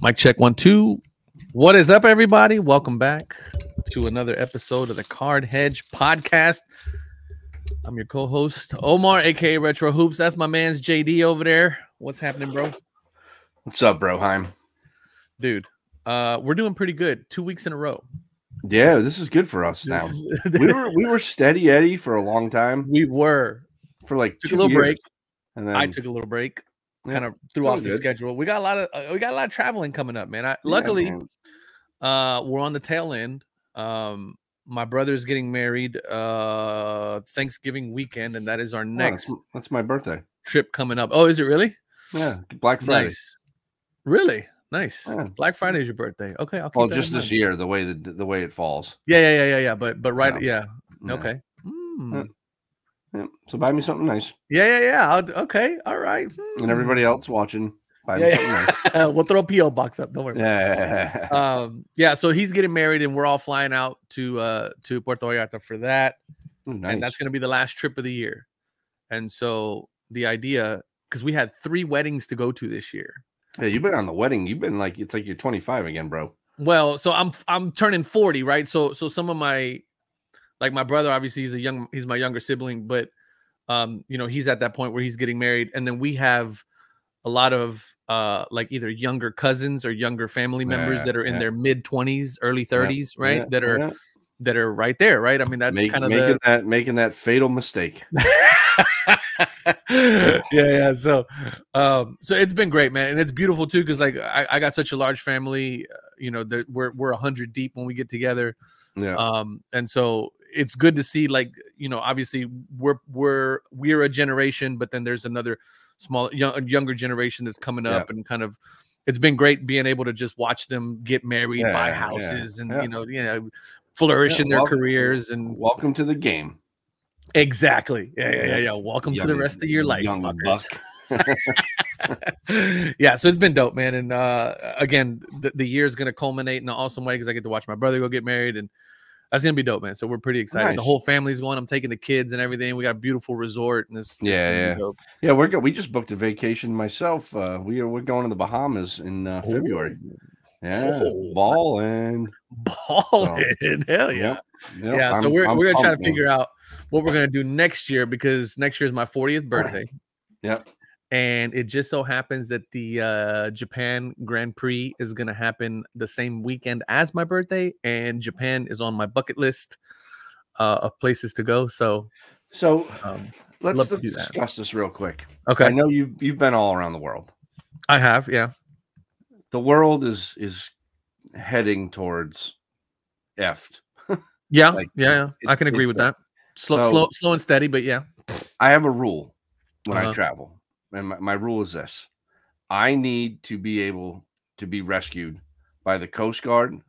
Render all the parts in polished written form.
Mic check 1 2. What is up, everybody? Welcome back to another episode of the Hedge Podcast. I'm your co-host Omar, aka Retro Hoops. That's my man's JD over there. What's happening, bro? What's up, Broheim? Dude, we're doing pretty good. 2 weeks in a row. Yeah, this is good for us now. We were steady Eddie for a long time. We were for like took a little break, and then I took a little break. Kind of threw off the schedule. We got a lot of traveling coming up, man. Luckily, we're on the tail end. My brother's getting married Thanksgiving weekend, and that is our next. That's my birthday trip coming up. Oh, is it really? Yeah, Black Friday. Nice. Really nice. Yeah. Black Friday is your birthday. Okay, I'll keep well, just this year, the way it falls. Yeah. But right, so, yeah. Okay. Yeah. So buy me something nice. Yeah. Okay. All right. And everybody else watching, buy me something nice. We'll throw a PO box up. Don't worry. Yeah. So he's getting married, and we're all flying out to Puerto Vallarta for that. Nice. And that's going to be the last trip of the year. And so the idea, because we had 3 weddings to go to this year. Yeah, you've been on the wedding. You've been it's like you're 25 again, bro. Well, so I'm turning 40, right? So some of my. Like my brother, obviously, he's my younger sibling, but he's at that point where he's getting married, and then we have a lot of like either younger cousins or younger family members that are in their mid-20s, early 30s, right? That are right there, right? I mean, that's making that fatal mistake. yeah. So it's been great, man, and it's beautiful too, because like I got such a large family. We're 100 deep when we get together. Yeah. And so it's good to see, like, obviously we're a generation, but then there's another younger generation that's coming up, and kind of it's been great being able to just watch them get married, buy houses, and flourish in their careers. And welcome to the game. Exactly. Yeah. Welcome to the rest of your life, young fuckers. Yeah, so it's been dope, man. And again, the year is going to culminate in an awesome way because I get to watch my brother go get married, and that's going to be dope, man. So we're pretty excited. Nice. The whole family's going. I'm taking the kids and everything. We got a beautiful resort, and it's dope. Yeah, we just booked a vacation myself. We're going to the Bahamas in February. Yeah, balling. Hell yeah. Yeah, so we're gonna try to figure out what we're gonna do next year, because next year is my 40th birthday. Yep. And it just so happens that the Japan Grand Prix is gonna happen the same weekend as my birthday, and Japan is on my bucket list of places to go. So let's discuss this real quick. Okay. I know you've been all around the world. I have, yeah. The world is heading towards effed. Yeah, I can agree with that. Slow and steady, but yeah. I have a rule when I travel, and my rule is this: I need to be able to be rescued by the Coast Guard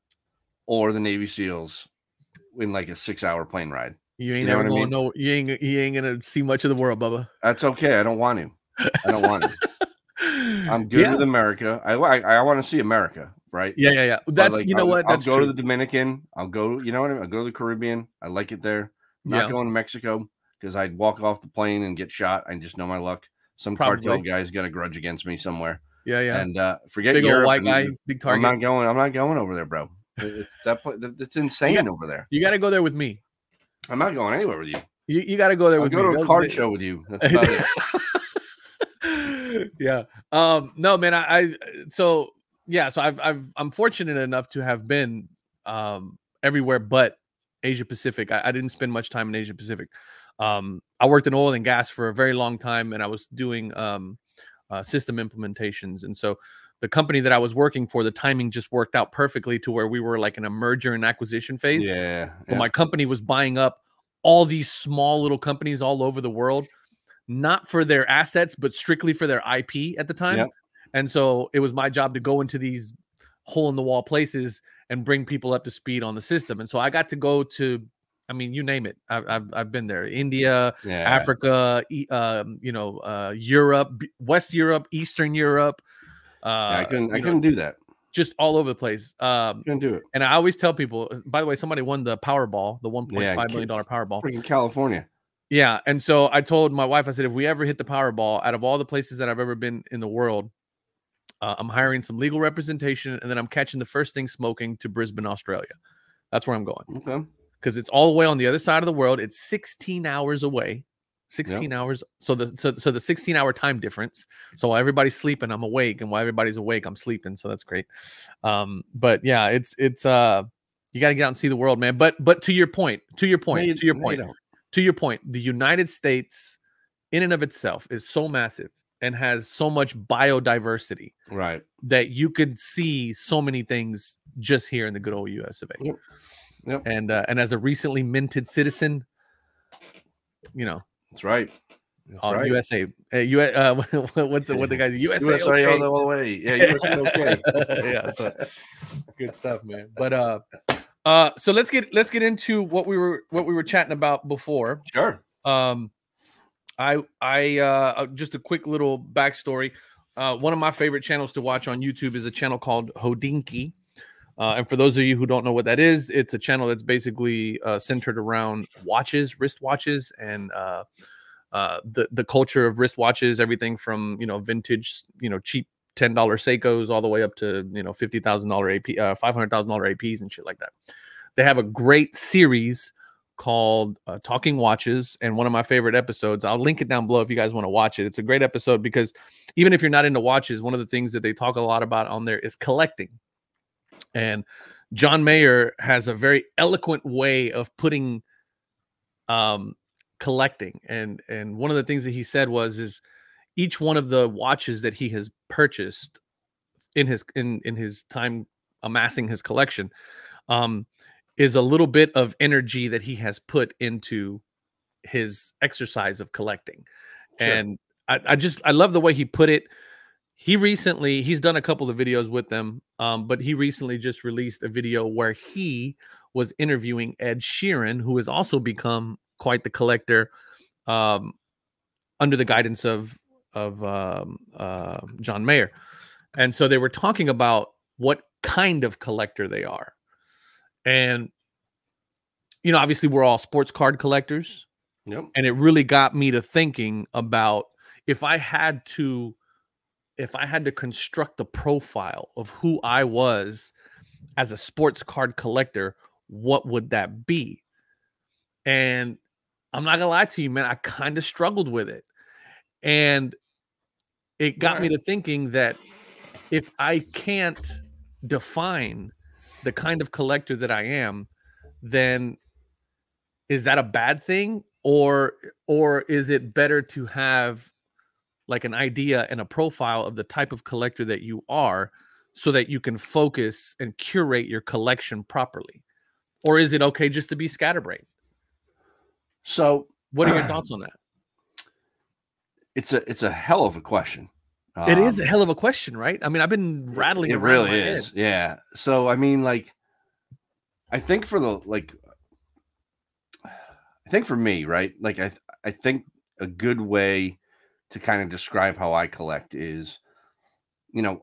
or the Navy SEALs in like a 6-hour plane ride. You ain't never going no. You ain't gonna see much of the world, Bubba. That's okay. I don't want to. I'm good with America. I want to see America, right? Yeah. That's I'll go to the Dominican. I'll go. You know what I mean? I'll go to the Caribbean. I like it there. I'm not going to Mexico because I'd walk off the plane and get shot. I just know my luck. Some cartel guy's got a grudge against me somewhere. Yeah. And forget big Europe. Old white guy, big target. I'm not going over there, bro. It's insane over there. You got to go there with me. I'm not going anywhere with you. You got to go there with me. I'll go to a card show with you. That's about it. Yeah. No, man. So I'm fortunate enough to have been everywhere but Asia Pacific. I didn't spend much time in Asia Pacific. I worked in oil and gas for a very long time, and I was doing system implementations. And so the company that I was working for, the timing just worked out perfectly to where we were like in a merger and acquisition phase. Yeah. Well, my company was buying up all these small little companies all over the world, not for their assets, but strictly for their IP at the time. Yep. And so it was my job to go into these hole in the wall places and bring people up to speed on the system. And so I got to go to, I mean, you name it. I've been there. India, Africa, Europe, West Europe, Eastern Europe. I couldn't do that. Just all over the place. Couldn't do it. And I always tell people, by the way, somebody won the Powerball, the $1.5 million Powerball. Freaking California. Yeah. And so I told my wife, I said, if we ever hit the Powerball, out of all the places that I've ever been in the world, I'm hiring some legal representation, and then I'm catching the first thing smoking to Brisbane, Australia. That's where I'm going. Okay. Because it's all the way on the other side of the world. It's 16 hours away. 16 hours. So the 16-hour time difference. So while everybody's sleeping, I'm awake, and while everybody's awake, I'm sleeping. So that's great. But yeah, it's you got to get out and see the world, man. But to your point, the United States in and of itself is so massive and has so much biodiversity, right, that you could see so many things just here in the good old US of A. Yep. Yep. And as a recently minted citizen, you know, that's right. Right. USA, what's what the guys USA okay. all the way. Yeah, USA okay. Yeah, so good stuff, man. But so let's get into what we were chatting about before. Sure. I just a quick little backstory. One of my favorite channels to watch on YouTube is a channel called Hodinky. And for those of you who don't know what that is, it's a channel that's basically centered around watches, wristwatches, and the culture of wristwatches, everything from, vintage, cheap $10 Seikos all the way up to, $50,000 AP, $500,000 APs and shit like that. They have a great series called Talking Watches, and one of my favorite episodes, I'll link it down below if you guys want to watch it. It's a great episode because even if you're not into watches, one of the things that they talk a lot about on there is collecting. And John Mayer has a very eloquent way of putting collecting. And one of the things that he said is each one of the watches that he has purchased in his time amassing his collection is a little bit of energy that he has put into his exercise of collecting. Sure. And I love the way he put it. He's done a couple of videos with them, but he recently just released a video where he was interviewing Ed Sheeran, who has also become quite the collector, under the guidance of John Mayer. And so they were talking about what kind of collector they are. And, obviously we're all sports card collectors. Yep. And it really got me to thinking about if I had to construct a profile of who I was as a sports card collector, what would that be? And I'm not gonna lie to you, man, I kind of struggled with it. And it got me to thinking that if I can't define the kind of collector that I am, then is that a bad thing? Or is it better to have like an idea and a profile of the type of collector that you are so that you can focus and curate your collection properly? Or is it okay just to be scatterbrain? So what are your thoughts on that? It's a hell of a question. It is a hell of a question, right? I mean, I've been rattling around. It really is. Head. Yeah. So, I mean, like, I think for me, right? Like, I think a good way to kind of describe how I collect is,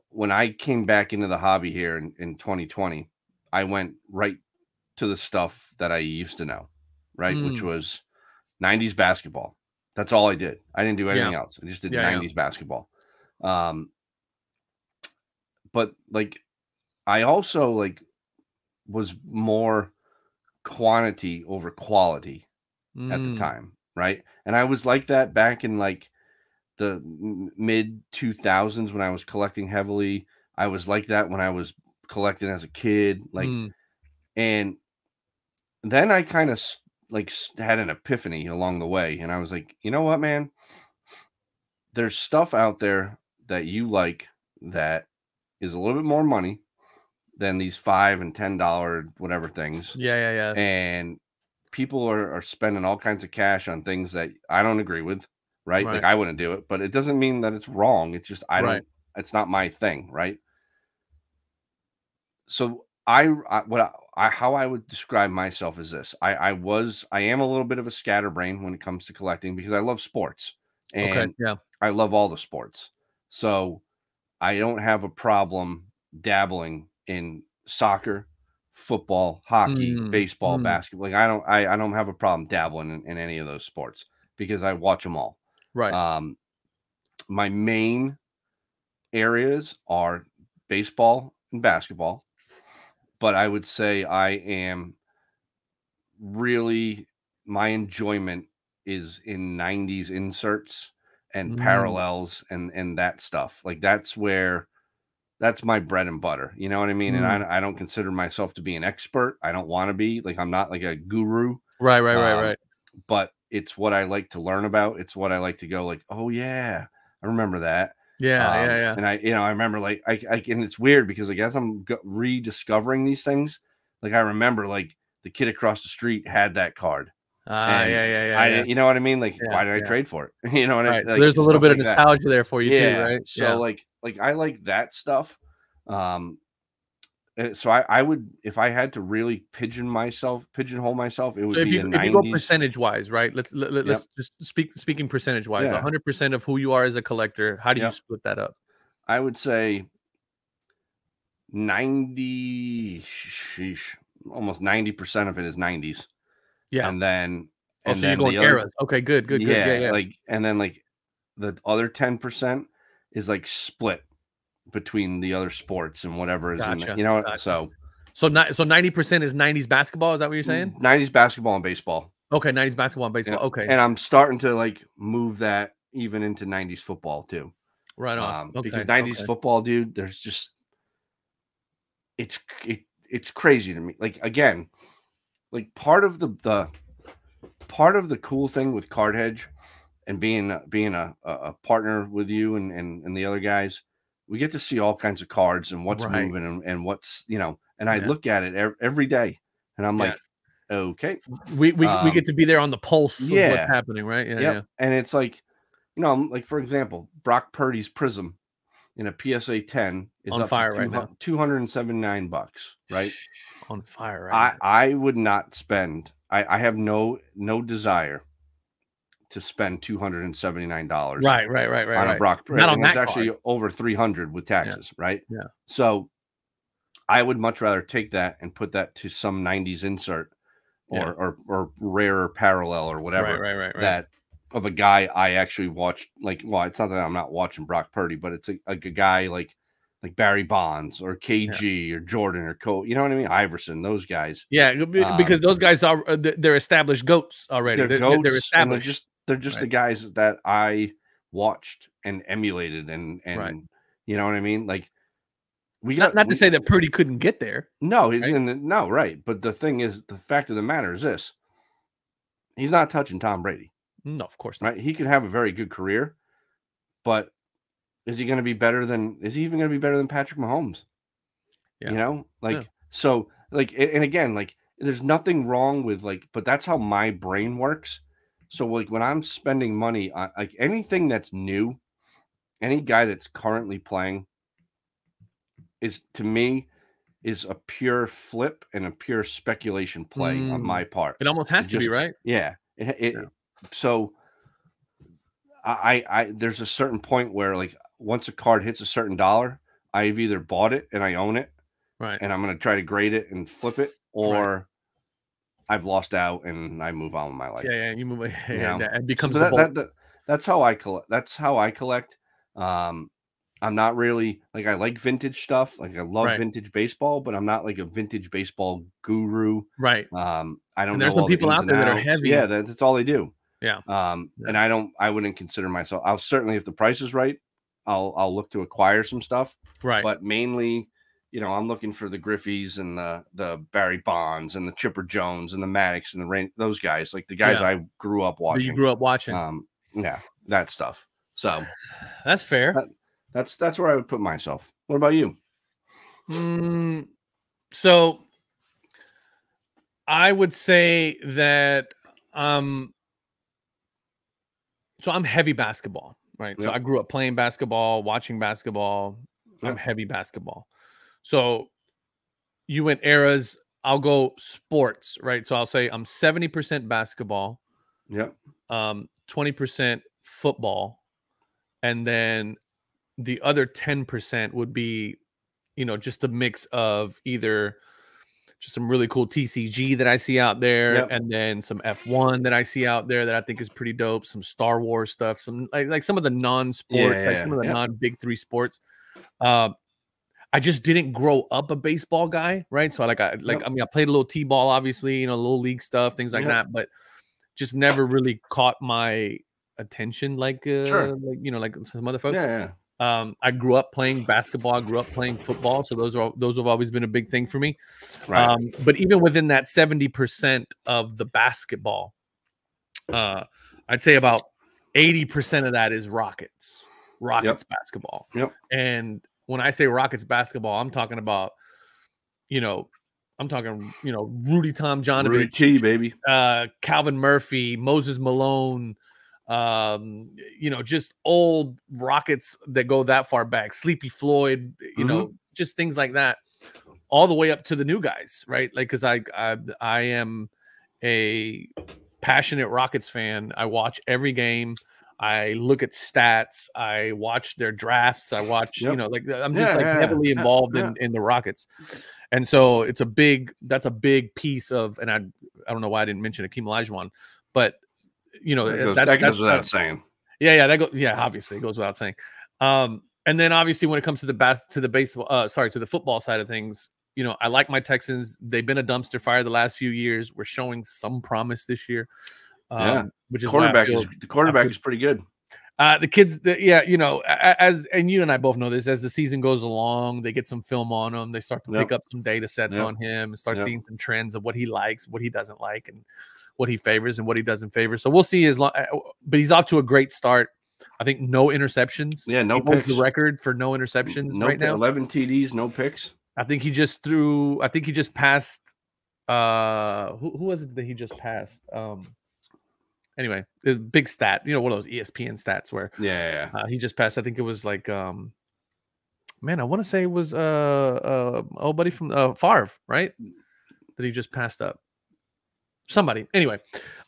when I came back into the hobby here in 2020, I went right to the stuff that I used to know, right? Which was 90s basketball. That's all I did. I didn't do anything else. I just did 90s basketball. But like, I also was more quantity over quality at the time, right? And I was like that back in like the mid 2000s when I was collecting heavily. I was like that when I was collecting as a kid, and then I kind of had an epiphany along the way, and I was like, you know what, man? There's stuff out there that you like that is a little bit more money than these $5 and $10 whatever things. Yeah. And people are spending all kinds of cash on things that I don't agree with, right? Like, I wouldn't do it, but it doesn't mean that it's wrong. It's just it's not my thing, right? So how I would describe myself is this. I am a little bit of a scatterbrain when it comes to collecting because I love sports. And I love all the sports. So I don't have a problem dabbling in soccer, football, hockey, baseball, basketball. Like, I don't have a problem dabbling in any of those sports because I watch them all. Right. My main areas are baseball and basketball, but I would say I am really, my enjoyment is in 90s inserts and parallels and that stuff. Like that's my bread and butter. You know what I mean? And I don't consider myself to be an expert. I don't want to be. Like I'm not like a guru. Right. But it's what I like to learn about. It's what I like to go like, oh yeah, I remember that. Yeah. And I remember like I and it's weird because like as I'm rediscovering these things, like I remember like the kid across the street had that card. Yeah. You know what I mean? Like, why did I trade for it? You know what I mean? Like, there's a little bit of nostalgia there for you too, right? So like I like that stuff. So I would, if I had to really pigeonhole myself, it would be if you go percentage wise, right? Let's just speaking percentage wise, 100% of who you are as a collector. How do you split that up? I would say almost 90% of it is 90s. Yeah. And then, so you're going eras. Okay, good. Yeah. Like, and then like the other 10% is like split between the other sports and whatever is in the, you know, so 90% is 90s basketball. Is that what you're saying? 90s basketball and baseball. Okay, 90s basketball and baseball. Yeah. Okay. And I'm starting to like move that even into 90s football too. Right on. Because 90s football, dude, there's just it's crazy to me. Like again, like part of the cool thing with Card Hedge and being a partner with you and the other guys, we get to see all kinds of cards and what's moving and what's, you know, and I look at it every day and I'm like, okay, we get to be there on the pulse of what's happening, right? Yeah. And it's like, you know, like for example, Brock Purdy's Prism in a PSA 10 is on up fire to right now. $279, right? On fire right now. I would not spend. I have no desire to spend $279. Right. On a Brock Purdy. Not on that it's actually over $300 with taxes, right? Yeah. So I would much rather take that and put that to some 90s insert or rarer parallel or whatever right. that of a guy I actually watched. Like, well, it's not that I'm not watching Brock Purdy, but it's a guy like Barry Bonds or KG or Jordan or Cole. You know what I mean? Iverson, those guys. Yeah, because those guys are they're established goats already. They're established. They're just the guys that I watched and emulated and you know what I mean? Like not to say that Purdy couldn't get there. No, right. But the thing is, the fact of the matter is this: he's not touching Tom Brady. No, of course not. Right? He could have a very good career, but is he going to be better than? Is he even going to be better than Patrick Mahomes? Yeah. You know, so and again, like there's nothing wrong with but that's how my brain works. So like when I'm spending money on like anything that's new, any guy that's currently playing is to me is a pure flip and a pure speculation play on my part. It almost has to be, right? Yeah. So I there's a certain point where like once a card hits a certain dollar, I've either bought it and I own it, right? And I'm going to try to grade it and flip it, or I've lost out and I move on with my life. Yeah, you move. It becomes that's how I collect. That's how I collect. I'm not really like I like vintage stuff. Like I love vintage baseball, but I'm not like a vintage baseball guru. Right. I don't. And there's some people out there that are heavy. Yeah, that's all they do. Yeah. And I wouldn't consider myself. I'll certainly, if the price is right, I'll look to acquire some stuff. Right. But mainly, you know, I'm looking for the Griffeys and the Barry Bonds and the Chipper Jones and the Maddox and the Rain. Those guys, like the guys I grew up watching. You grew up watching. Yeah, that stuff. So that's fair. That's where I would put myself. What about you? So I would say that so I'm heavy basketball, right? Yep. So I grew up playing basketball, watching basketball. Yep. I'm heavy basketball. So you went eras, I'll go sports, right? So I'll say I'm 70% basketball. Yep. 20% football. And then the other 10% would be, you know, just a mix of either just some really cool TCG that I see out there, and then some F1 that I see out there that I think is pretty dope, some Star Wars stuff, some like some of the non-sport, some of the non-big three sports. I just didn't grow up a baseball guy, right? So I mean, I played a little T-ball, obviously, you know, little league stuff, things like that, but just never really caught my attention like you know, like some other folks. I grew up playing basketball, I grew up playing football, so those have always been a big thing for me. Right. But even within that 70% of the basketball, I'd say about 80% of that is Rockets basketball. And when I say Rockets basketball, I'm talking about, you know, Rudy Tomjanovich, Rudy T, baby, Calvin Murphy, Moses Malone, you know, just old Rockets that go that far back, Sleepy Floyd, you know, just things like that, all the way up to the new guys, right? Like, because I am a passionate Rockets fan. I watch every game. I look at stats. I watch their drafts. I watch, you know, like I'm just heavily involved in the Rockets. And so that's a big piece of, and I don't know why I didn't mention Akeem Olajuwon, but you know, that goes without saying. Obviously it goes without saying. And then obviously when it comes to the football side of things, you know, I like my Texans. They've been a dumpster fire the last few years. We're showing some promise this year. Which is the quarterback is pretty good. The kids, you know, and you and I both know this, as the season goes along, they get some film on him. They start to pick up some data sets on him and start seeing some trends of what he likes, what he doesn't like, and what he favors and what he doesn't favor. So we'll see but he's off to a great start. I think no interceptions. Yeah, no picks. The record for no interceptions right now. 11 TDs, no picks. I think he just passed. Who was it that he just passed? Anyway, a big stat, you know, one of those ESPN stats where he just passed. I think it was like man, I want to say it was old buddy from Favre, right? That he just passed up. Somebody. Anyway.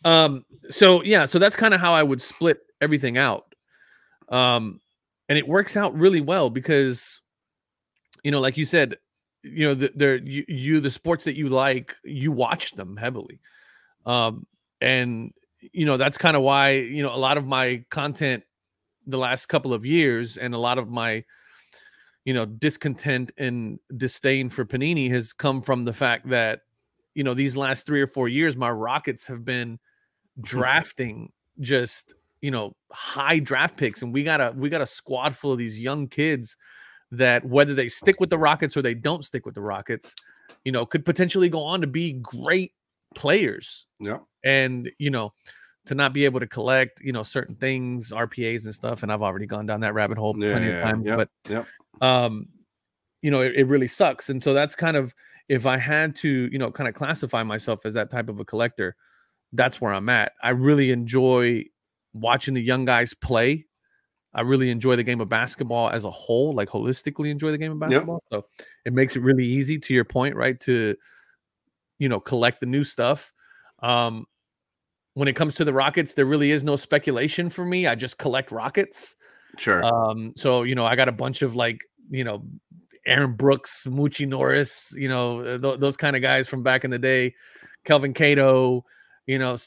So that's kind of how I would split everything out. And it works out really well because, you know, like you said, you know, the sports that you like, you watch them heavily. And you know, that's kind of why, you know, a lot of my content the last couple of years and a lot of my, you know, discontent and disdain for Panini has come from the fact that, you know, these last 3 or 4 years, my Rockets have been drafting just, you know, high draft picks. And we got a squad full of these young kids that, whether they stick with the Rockets or they don't stick with the Rockets, you know, could potentially go on to be great players. Yeah. And, you know, to not be able to collect, you know, certain things, RPAs and stuff. And I've already gone down that rabbit hole plenty of times, but, you know, it really sucks. And so that's kind of, if I had to, you know, kind of classify myself as that type of a collector, that's where I'm at. I really enjoy watching the young guys play. I really enjoy the game of basketball as a whole, like holistically enjoy the game of basketball. So it makes it really easy, to your point, right, to, you know, collect the new stuff. When it comes to the Rockets, there really is no speculation for me. I just collect Rockets. Sure. So, you know, I got a bunch of, like, you know, Aaron Brooks, Moochie Norris, you know, those kind of guys from back in the day, Kelvin Cato, you know,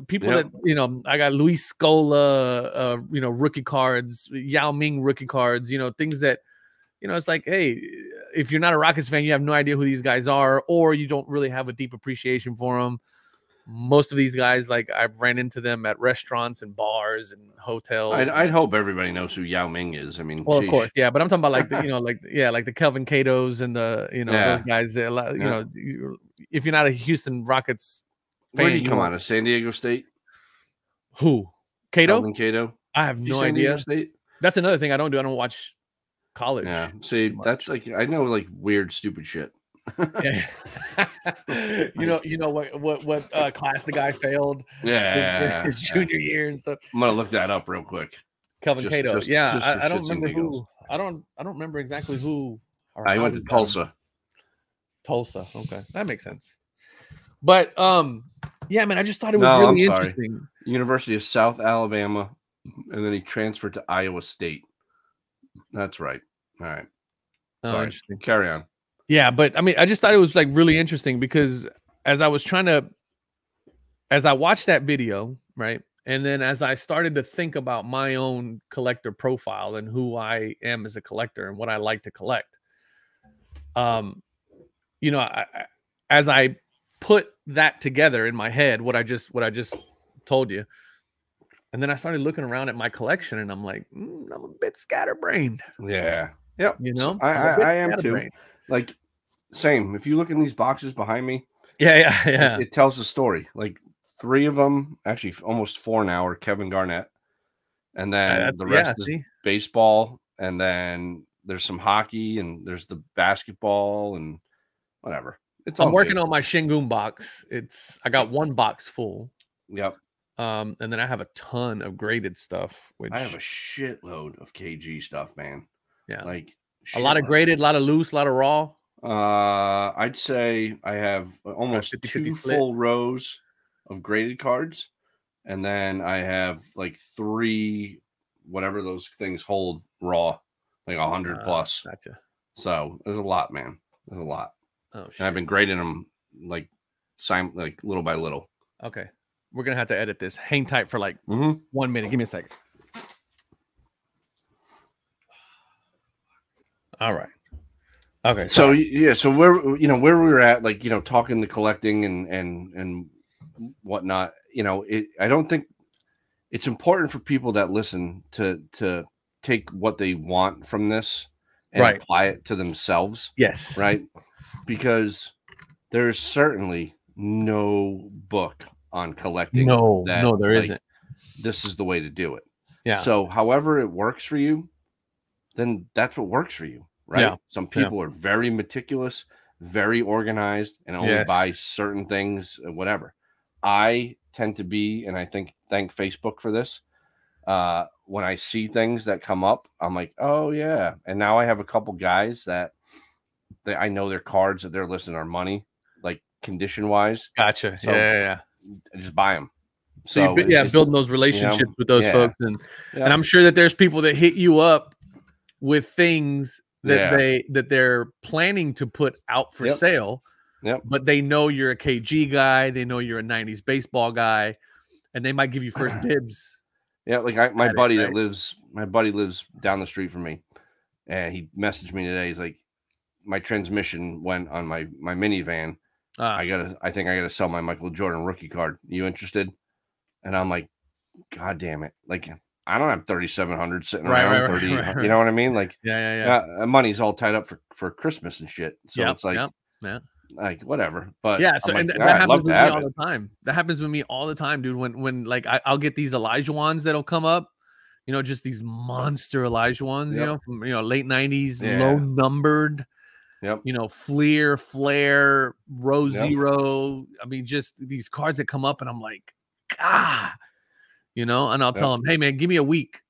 people that, you know, I got Luis Scola, you know, rookie cards, Yao Ming rookie cards, you know, things that, you know, it's like, hey, if you're not a Rockets fan, you have no idea who these guys are, or you don't really have a deep appreciation for them. Most of these guys, like, I've ran into them at restaurants and bars and hotels. I'd hope everybody knows who Yao Ming is. I mean, well, of course, yeah, but I'm talking about, like, the, you know, like the Kelvin Catos and the, you know, those guys. You know, if you're not a Houston Rockets fan, where did he come out of? San Diego State? Who? Cato? Kelvin Cato? I have no idea. State? That's another thing I don't do. I don't watch college. Yeah, see, that's like, I know, like, weird, stupid shit. you know what class the guy failed his junior year and stuff. I'm gonna look that up real quick. Kelvin Cato. I don't remember who. I don't remember exactly who. I went to Tulsa. Okay, that makes sense. But yeah, man, I just thought it was really interesting. University of South Alabama, and then he transferred to Iowa State. That's right. All right. Sorry. Interesting. Carry on. Yeah, but I mean, I just thought it was, like, really interesting because as I watched that video, right, And then as I started to think about my own collector profile and who I am as a collector and what I like to collect, you know, as I put that together in my head, what I just told you, and then I started looking around at my collection, and I'm like, I'm a bit scatterbrained. Yeah. Yep. You know, So I am too. Like, same. If you look in these boxes behind me, yeah, it tells a story. Like 3 of them, actually almost 4 now, are Kevin Garnett, and then the rest is baseball, and then there's some hockey, and there's the basketball, and whatever. I'm working on my Shingun box. I got 1 box full. Yep. And then I have a ton of graded stuff. Which I have a shitload of KG stuff, man. Yeah, like a lot of graded, a lot of loose, a lot of raw. I'd say I have almost 2 full rows of graded cards, and then I have like 3, whatever those things hold, raw, like 100 plus. Gotcha. So there's a lot, man. There's a lot. Oh shit! And I've been grading them like little by little. Okay, we're gonna have to edit this. Hang tight for like 1 minute. Give me a second. All right. Okay. So yeah, so where we were at, like, talking the collecting and whatnot, I don't think it's important for people that listen to take what they want from this and apply it to themselves. Yes. Right. Because there's certainly no book on collecting. No, there isn't. This is the way to do it. Yeah. So however it works for you, then that's what works for you. Right. Yeah. Some people are very meticulous, very organized, and only buy certain things, whatever. I tend to be, and I thank Facebook for this. When I see things that come up, I'm like, oh yeah. And now I have a couple guys that I know their cards that they're listing are money, like condition wise. Gotcha. So I just buy them. So building those relationships with those folks, and I'm sure that there's people that hit you up with things that they're planning to put out for sale. Yep. But they know you're a KG guy, they know you're a 90s baseball guy, and they might give you first dibs. Yeah, like my buddy lives down the street from me, and he messaged me today. He's like, my transmission went on my minivan. I think I gotta sell my Michael Jordan rookie card. You interested? And I'm like, God damn it. Like, I don't have 3,700 sitting around, 30, you know what I mean? Like, money's all tied up for Christmas and shit. So it's like, like whatever. But so that happens with me all the time. That happens with me all the time, dude. When like I'll get these Elijah ones that'll come up, just these monster Elijah ones, from late 90s, low numbered. Yep. Fleer, Flare, Row Zero. I mean, just these cards that come up, and I'm like, and I'll tell them, hey man, give me a week.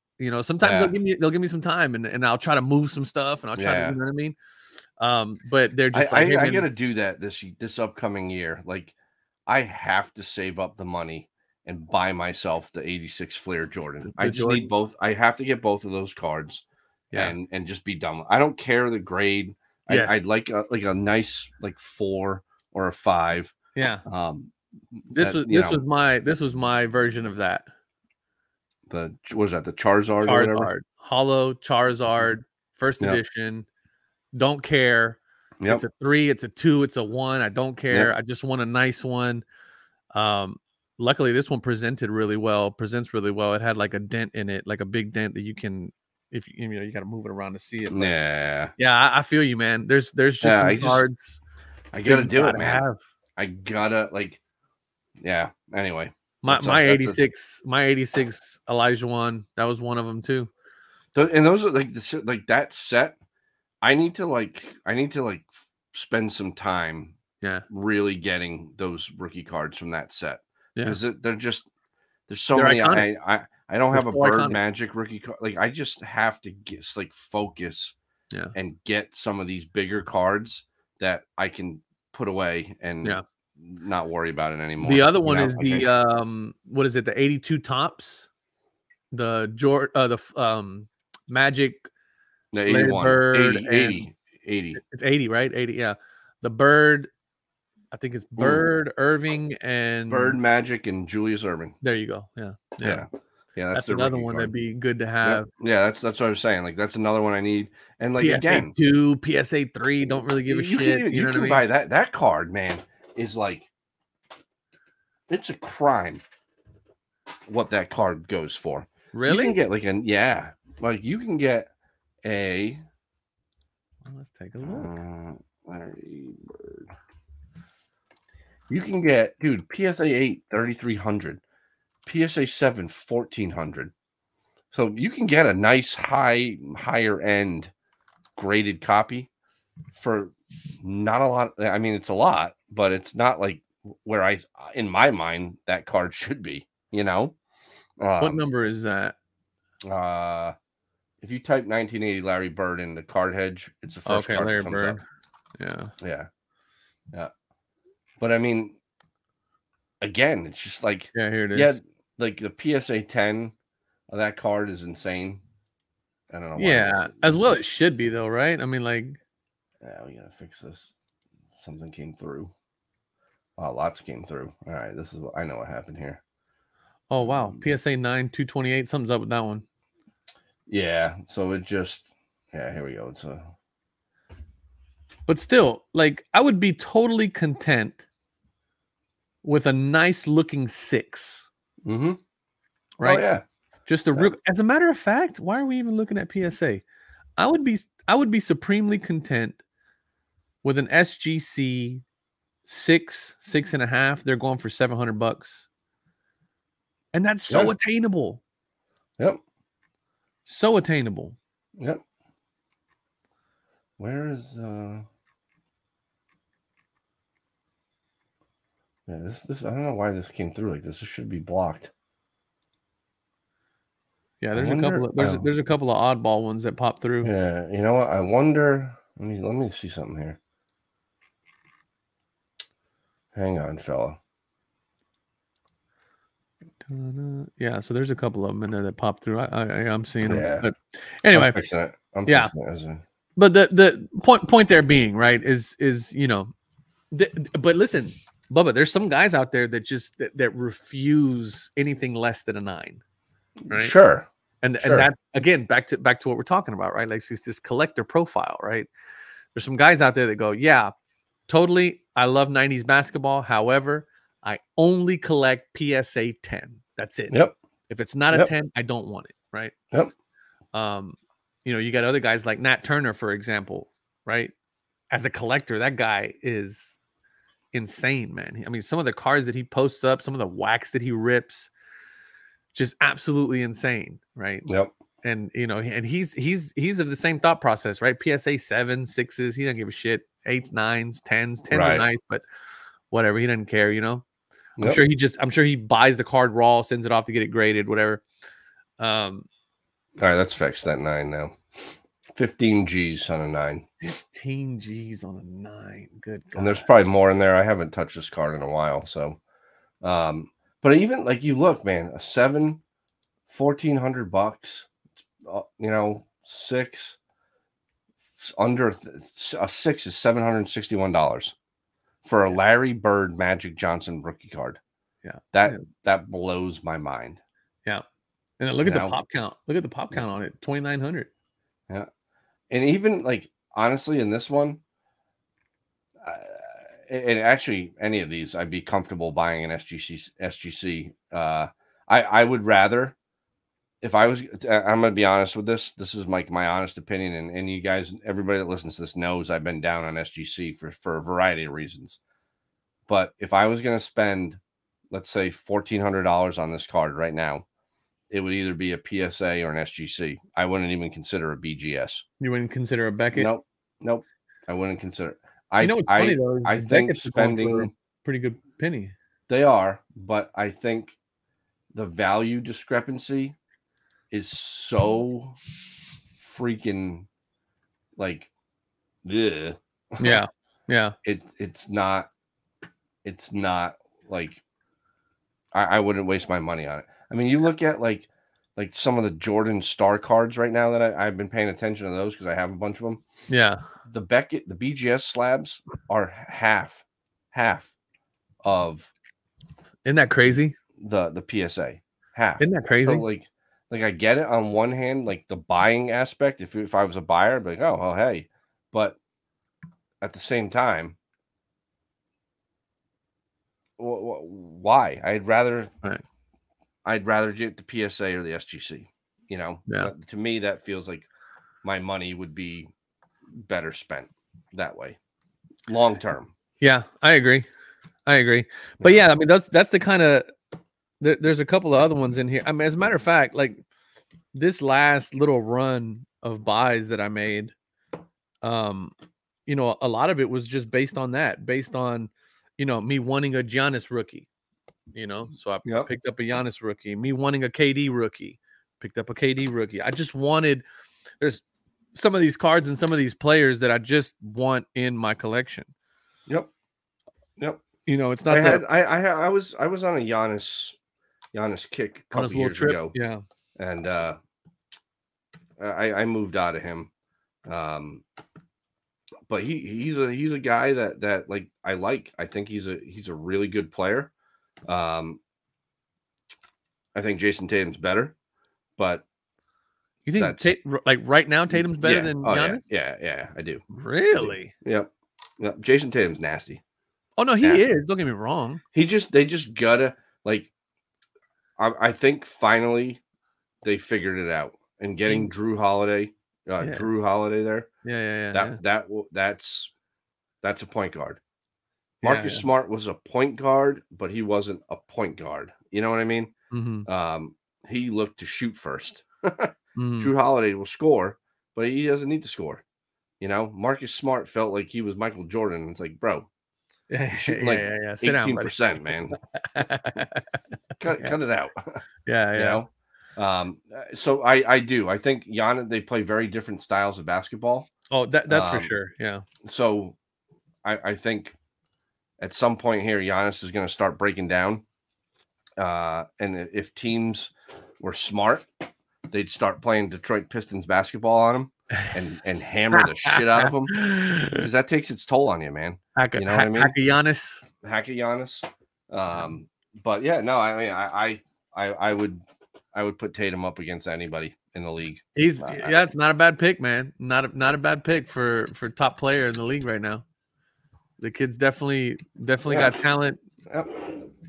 Sometimes they'll give me some time, and I'll try to move some stuff, and I'll try to, you know what I mean? But they're just I gotta do that this upcoming year. Like, I have to save up the money and buy myself the 86 Flair Jordan. I just need both. I have to get both of those cards, and just be done. I don't care the grade. I'd like a nice 4 or a 5. Yeah. This was my version of that. What was that? The Charizard? Hollow Charizard, first edition. Don't care. Yep. It's a 3, it's a 2, it's a 1. I don't care. Yep. I just want a nice one. Luckily, this one presents really well. It had like a dent in it, like a big dent that you can, if you got to move it around to see it. But I feel you, man. There's just some cards. I gotta do it, man. I gotta Anyway, my 86 Elijah one, that was one of them too. And those are like that set. I need to spend some time really getting those rookie cards from that set, because there's so many. Iconic. I don't have a Bird Magic rookie card. Like, I just have to focus and get some of these bigger cards that I can put away and not worry about it anymore. The other one is the what is it? The 82 Tops, the Magic. The 81, Bird 80. It's 80, right? 80, yeah. The Bird, I think it's Bird, Irving, and Bird, Magic, and Julius Erving. There you go. Yeah. That's another one that'd be good to have. Yeah, that's what I was saying. Like that's another one I need. And like PSA again, 2, PSA 3 don't really give a shit. You can buy that card, man. Is like it's a crime what that card goes for. Really? You can get like you can get a. Well, let's take a look. Larry Bird. You can get, dude, PSA 8, 3,300. PSA 7, 1,400. So you can get a nice higher end graded copy for not a lot. I mean, it's a lot, but it's not like where in my mind, that card should be, you know? What number is that? If you type 1980 Larry Bird in the card hedge, it's the first card Larry that comes Bird. up. Yeah. But I mean, again, it's just like here it is. Yeah, like the PSA 10 of that card is insane. I don't know. Yeah, as well it should be though, right? I mean, like, yeah, we gotta fix this. Something came through. Oh, lots came through. All right, this is what I know what happened here. Oh wow, PSA 9, 228. Something's up with that one. Yeah, so it just here we go. But still, like, I would be totally content with a nice looking 6. Mm-hmm. Right? Oh, yeah. Just a as a matter of fact, why are we even looking at PSA? I would be supremely content with an SGC 6.5. They're going for $700. And that's so attainable. Yep. So attainable. Yep. Where is yeah, this I don't know why this came through like this. This should be blocked. Yeah, there's a couple of oddball ones that pop through. Yeah, you know what? I wonder. Let me see something here. Hang on, fella. Yeah, so there's a couple of them in there that pop through. I'm seeing them. Yeah. But anyway, I'm fixing it. But the point there being, right, is you know, but listen, Bubba, there's some guys out there that just that refuse anything less than a 9. Right? Sure. And that's again back to what we're talking about, right? Like it's this collector profile, right? There's some guys out there that go, yeah, totally. I love 90s basketball. However, I only collect PSA 10. That's it. Yep. If it's not a 10, I don't want it. Right. Yep. You know, you got other guys like Nat Turner, for example, right? As a collector, that guy is insane, man. I mean, some of the cards that he posts up, some of the wax that he rips, just absolutely insane, right? Yep. And you know, and he's of the same thought process, right? PSA 7, 6s, he doesn't give a shit. 8s, 9s, 10s are nice, but whatever, he doesn't care, you know. Yep. I'm sure he buys the card raw, sends it off to get it graded, whatever. All right, that's fixed. That 9 now. 15 G's on a 9. 15 G's on a 9. Good God. And there's probably more in there. I haven't touched this card in a while, so but even like you look, man, a 7, $1,400, you know, 6 under a 6 is $761 for a Larry Bird Magic Johnson rookie card. Yeah, that blows my mind. Yeah, and then look at the pop count. Look at the pop count on it, 2,900. Yeah, and even like honestly, in this one, and actually any of these, I'd be comfortable buying an SGC. I would rather, if I was, I'm going to be honest with this. This is my honest opinion, and you guys, everybody that listens to this knows I've been down on SGC for a variety of reasons. But if I was going to spend, let's say, $1,400 on this card right now, it would either be a PSA or an SGC. I wouldn't even consider a BGS. You wouldn't consider a Beckett? Nope. I wouldn't consider. You know what's funny though? I think spending a pretty good penny. They are, but I think the value discrepancy is so freaking like, ugh. Yeah. It's not like I wouldn't waste my money on it. I mean, you look at like some of the Jordan Star cards right now that I've been paying attention to those because I have a bunch of them. Yeah. The BGS slabs are half half of. Isn't that crazy? The PSA half. Isn't that crazy? So like I get it on one hand, like the buying aspect. If I was a buyer, I'd be like, oh well, hey, but at the same time, why? I'd rather get the PSA or the SGC. You know, to me that feels like my money would be better spent that way, long term. Yeah, I agree. But yeah, I mean that's the kind of. There's a couple of other ones in here. I mean, as a matter of fact, like this last little run of buys that I made, you know, a lot of it was just based on, you know, me wanting a Giannis rookie, you know, so I picked up a Giannis rookie, me wanting a KD rookie, picked up a KD rookie. I just wanted, there's some of these cards and some of these players that I just want in my collection. Yep. You know, it's not I was on a Giannis kick a couple years ago. Yeah. And I moved out of him. But he's a guy that like I like. I think he's a really good player. I think Jason Tatum's better, but you think like right now Tatum's better than Giannis? Yeah, I do. Really? Yep. Jason Tatum's nasty. Oh no, he is. Don't get me wrong. They just gotta like. I think finally they figured it out, and getting Drew Holiday there. That's a point guard. Marcus Smart was a point guard, but he wasn't a point guard. You know what I mean? Mm-hmm. He looked to shoot first. Drew Holiday will score, but he doesn't need to score. You know, Marcus Smart felt like he was Michael Jordan. It's like, bro, shooting like 18%, man. Cut it out. You know? So I do. I think Giannis, they play very different styles of basketball. Oh, that's for sure. Yeah. So I think at some point here, Giannis is going to start breaking down. And if teams were smart, they'd start playing Detroit Pistons basketball on him and hammer the shit out of them, because that takes its toll on you, man. You know what I mean? Hack a Giannis. But yeah, no, I mean, I would put Tatum up against anybody in the league. It's not a bad pick, man. Not a bad pick for top player in the league right now. The kid's definitely got talent. Yep.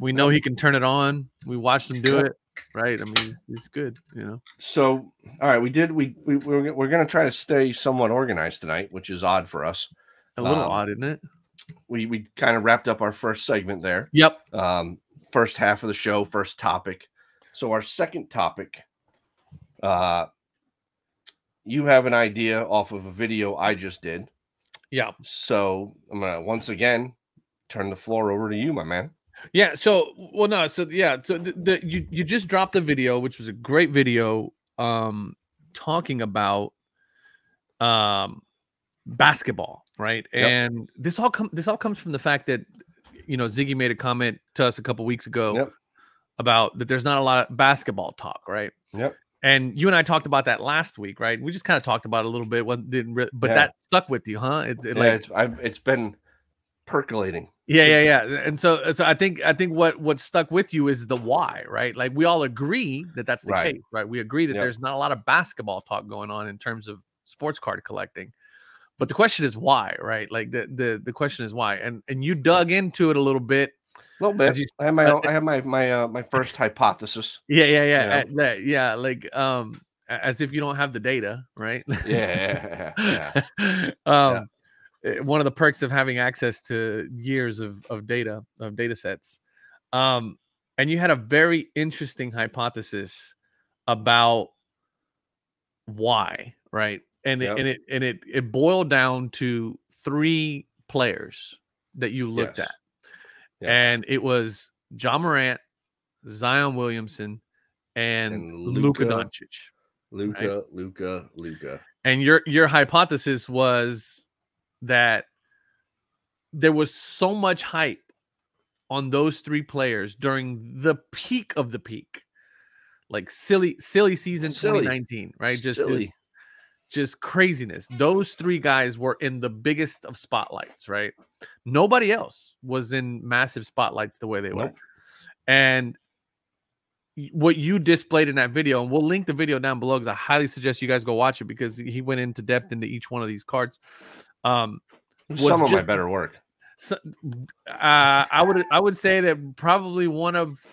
We know he can turn it on. We watched him do it. Right. I mean, he's good, you know. So, all right, we're going to try to stay somewhat organized tonight, which is odd for us. A little odd, isn't it? We kind of wrapped up our first segment there. Yep. First half of the show, first topic. So our second topic, you have an idea off of a video I just did. Yeah. So I'm going to once again turn the floor over to you, my man. Yeah. So, So you just dropped the video, which was a great video, talking about basketball, right? Yep. And this all comes from the fact that, you know, Ziggy made a comment to us a couple weeks ago about that there's not a lot of basketball talk, right? Yep. And you and I talked about that last week, right? We just kind of talked about it a little bit, but that stuck with you, huh? It's been percolating. Yeah. And so I think what stuck with you is the why, right? Like we all agree that that's the case, right? We agree that there's not a lot of basketball talk going on in terms of sports card collecting. But the question is why, right? Like the question is why, and you dug into it a little bit. A little bit. I have my first hypothesis. Yeah. Like as if you don't have the data, right? Yeah. One of the perks of having access to years of data sets. And you had a very interesting hypothesis about why, right? And it boiled down to 3 players that you looked at. And it was Ja Morant, Zion Williamson, and Luka Doncic. Luka. And your hypothesis was that there was so much hype on those 3 players during the peak of the peak, like silly season 2019, right? just craziness. Those three guys were in the biggest of spotlights, right? Nobody else was in massive spotlights the way they were. And what you displayed in that video, and we'll link the video down below because I highly suggest you guys go watch it because he went into depth into each one of these cards. Some of my better work. So, I would say that probably one of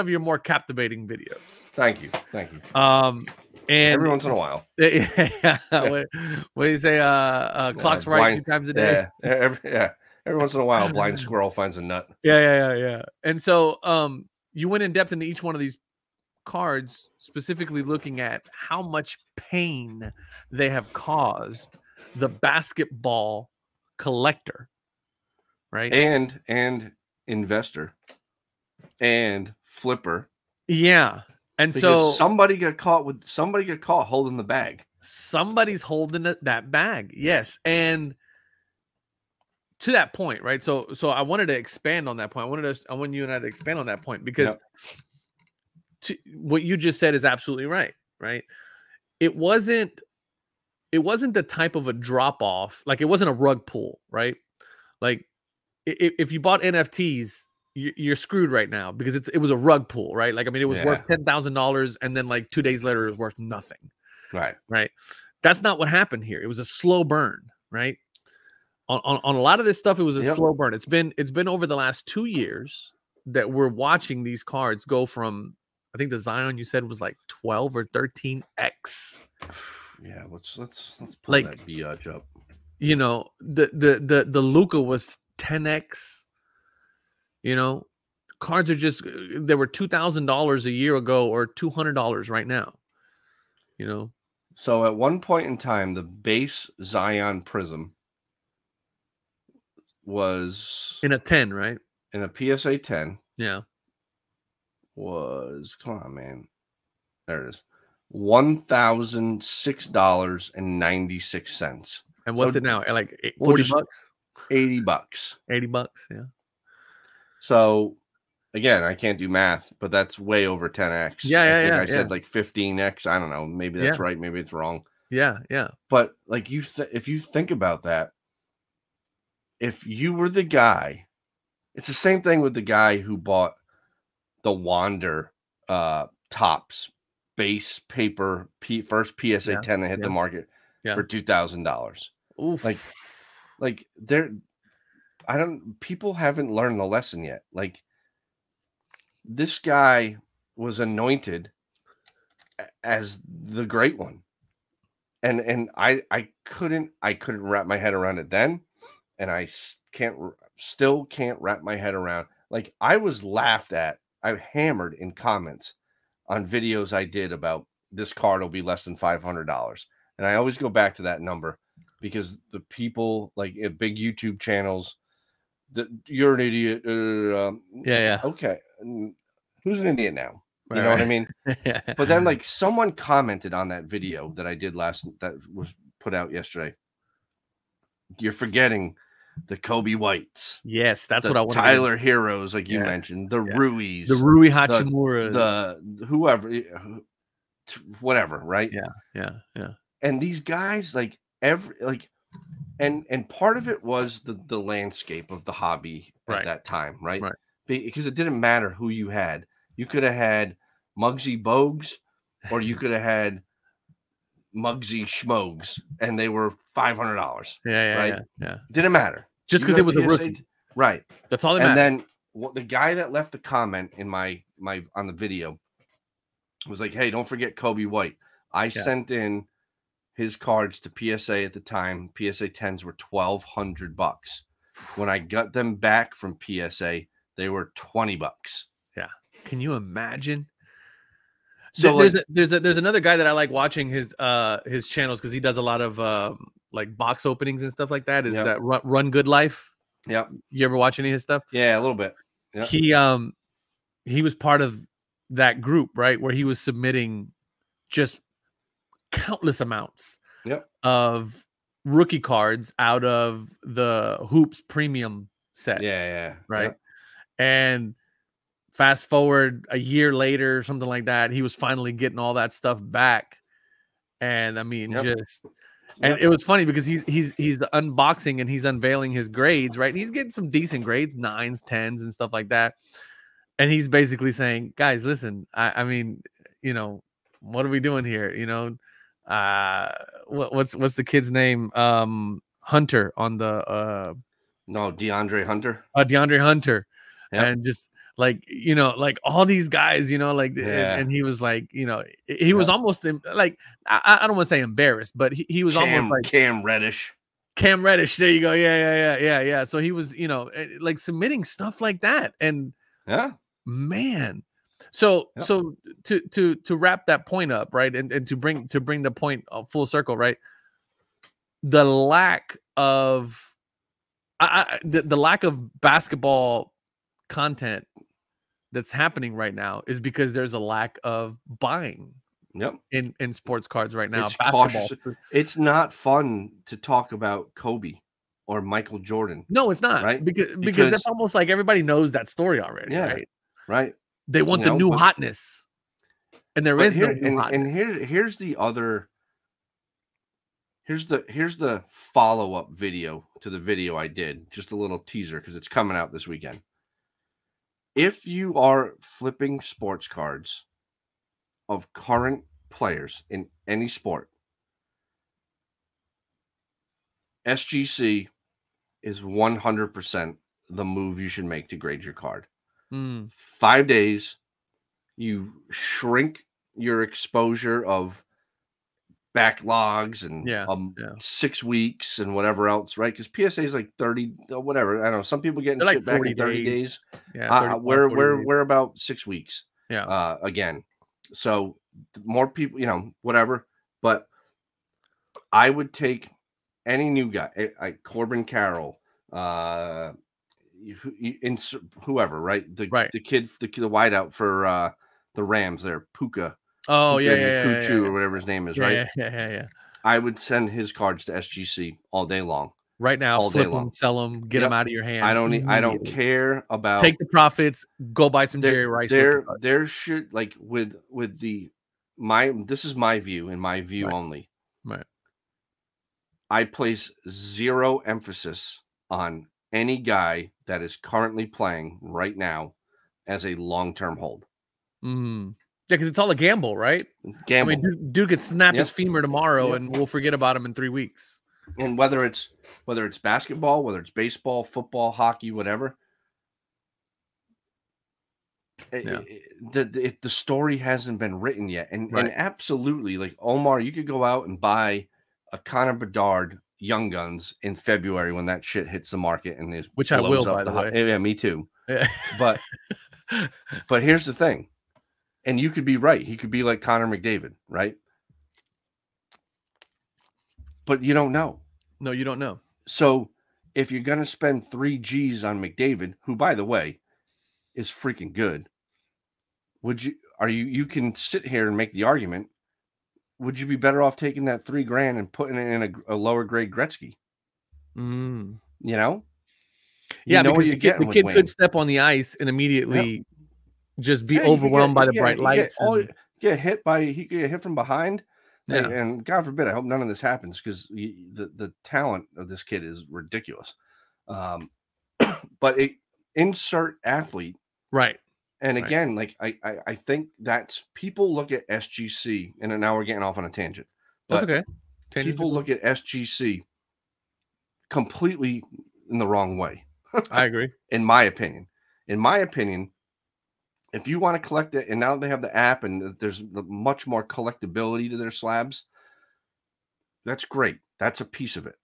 your more captivating videos. Thank you. And every once in a while, what do you say? Clock's right 2 times a day. Every once in a while, a blind squirrel finds a nut. Yeah. And so, you went in depth into each one of these cards, specifically looking at how much pain they have caused the basketball collector, right? And investor and flipper. Yeah. And because so somebody got caught holding the bag. Somebody's holding that bag. Yes. And to that point, right? So I wanted to expand on that point. I want you and I to expand on that point because what you just said is absolutely right, right? It wasn't the type of a drop off, like it wasn't a rug pull, right? Like if you bought NFTs, you're screwed right now because it was a rug pull, right? Like, I mean, it was worth $10,000 and then like 2 days later it was worth nothing. Right. That's not what happened here. It was a slow burn, right? On a lot of this stuff, it was a slow burn. It's been over the last 2 years that we're watching these cards go from, I think the Zion you said was like 12 or 13x. Yeah, let's pull like, that biatch up. You know, the Luka was 10x. You know, cards are just, they were $2,000 a year ago or $200 right now. You know, so at one point in time, the base Zion Prism was in a 10, right? In a PSA 10. Yeah. Was, come on, man. There it is. $1,006.96. And what's it now? Like $40? $80. $80, yeah. So again, I can't do math, but that's way over 10x. Yeah. I said like 15x. I don't know. Maybe that's right. Maybe it's wrong. Yeah. But like if you think about that, if you were the guy, it's the same thing with the guy who bought the Wander Tops base paper first PSA 10 that hit the market for $2,000. Like there, people haven't learned the lesson yet. Like this guy was anointed as the great one. And I couldn't wrap my head around it then. And I still can't wrap my head around. Like I was laughed at. I hammered in comments on videos I did about this card will be less than $500. And I always go back to that number because the people like big YouTube channels, you're an idiot. Okay. Who's an idiot now? You know what I mean? But then like someone commented on that video that I did that was put out yesterday. You're forgetting the Kobe Whites. Yes, that's what I want. Tyler Heroes, like you mentioned, the Rui's, the Rui Hachimuras, the whoever, whatever, right? Yeah. And these guys, like and part of it was the landscape of the hobby at that time, right? Because it didn't matter who you had. You could have had Muggsy Bogues, or you could have had Muggsy Schmogues, and they were $500. Yeah. Didn't matter. Just because it was a rookie. Right. That's all that mattered. And then the guy that left the comment in my on the video was like, hey, don't forget Kobe White. I sent in his cards to PSA at the time. PSA 10s were $1,200. When I got them back from PSA, they were $20. Yeah. Can you imagine? So there's another guy that I like watching his channels because he does a lot of like box openings and stuff like that. Is that Run Good Life? Yeah. You ever watch any of his stuff? Yeah, a little bit. Yep. He was part of that group, right? Where he was submitting just countless amounts of rookie cards out of the Hoops premium set. Yeah. Right. Yep. And fast forward a year later, something like that, he was finally getting all that stuff back. And I mean, and it was funny because he's unboxing and he's unveiling his grades, right? And he's getting some decent grades, 9s, 10s, and stuff like that. And he's basically saying, guys, listen, I mean, you know, what are we doing here? You know, what's the kid's name? Hunter on the DeAndre Hunter. DeAndre Hunter. Yep. And just like, you know, like all these guys, you know, like, and he was like, you know, he was almost like, I don't want to say embarrassed, but he was almost like Cam Reddish. There you go. Yeah. So he was, you know, like submitting stuff like that. And man. So to wrap that point up, right, and to bring the point full circle, right, the lack of the lack of basketball content that's happening right now is because there's a lack of buying in sports cards right now. It's not fun to talk about Kobe or Michael Jordan. No, it's not, right? Because that's almost like everybody knows that story already, right? They want the new hotness, and there is no new hotness. And here's the follow-up video to the video I did, just a little teaser because it's coming out this weekend. If you are flipping sports cards of current players in any sport, SGC is 100% the move you should make to grade your card. 5 days, you shrink your exposure of backlogs and 6 weeks and whatever else, right? Because PSA is like 30, whatever. I don't know. Some people getting shit back in 30 days. Yeah, we're about 6 weeks. Yeah. Again, so more people, you know, whatever. But I would take any new guy, Corbin Carroll, whoever, right? The kid, the wideout for the Rams there, Puka. Oh, Kuchu or whatever his name is, right? Yeah. I would send his cards to SGC all day long. Right now, flip them, sell them, get them out of your hands. I don't care about. Take the profits, go buy some Jerry Rice. There should, like, with this is my view and my view only. Right. I place zero emphasis on any guy that is currently playing right now as a long-term hold. Yeah, because it's all a gamble, right? Gamble. I mean, dude could snap his femur tomorrow, and we'll forget about him in 3 weeks. And whether it's basketball, whether it's baseball, football, hockey, whatever, the story hasn't been written yet. And absolutely, like Omar, you could go out and buy a Connor Bedard Young Guns in February when that shit hits the market and is which I will, by the way. Yeah, me too. But here's the thing. And you could be right. He could be like Connor McDavid, right? But you don't know. No, you don't know. So if you're going to spend 3 G's on McDavid, who, by the way, is freaking good, you can sit here and make the argument. Would you be better off taking that $3,000 and putting it in a lower grade Gretzky? You know? Yeah, because the kid could step on the ice and immediately just be overwhelmed by the bright lights. He get hit from behind. Yeah. And God forbid, I hope none of this happens because the talent of this kid is ridiculous. But insert athlete. Right. And again, like I think that's people look at SGC, and now we're getting off on a tangent. That's okay. People look at SGC completely in the wrong way. I agree. In my opinion, if you want to collect it, and now they have the app and there's much more collectability to their slabs, that's great. That's a piece of it.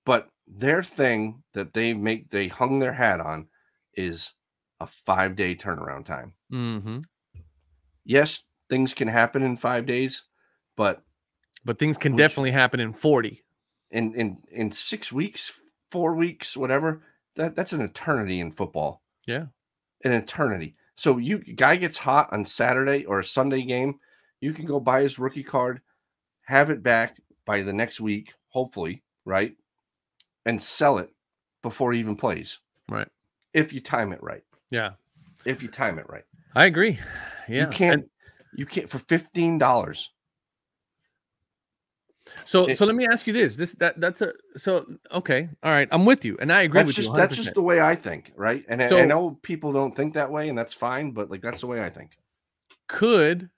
But their thing that they hung their hat on is a 5-day turnaround time. Yes, things can happen in 5 days, but things can definitely happen in 40. In 6 weeks, 4 weeks, whatever. That's an eternity in football. Yeah, an eternity. So guy gets hot on Saturday or a Sunday game, you can go buy his rookie card, have it back by the next week, hopefully, right? And sell it before he even plays. Right. If you time it right. Yeah. If you time it right. I agree. Yeah. You can't for $15. So let me ask you this. Okay. All right. I'm with you. And I agree with you 100%. That's just the way I think, right? And I know people don't think that way, and that's fine, but like that's the way I think. Could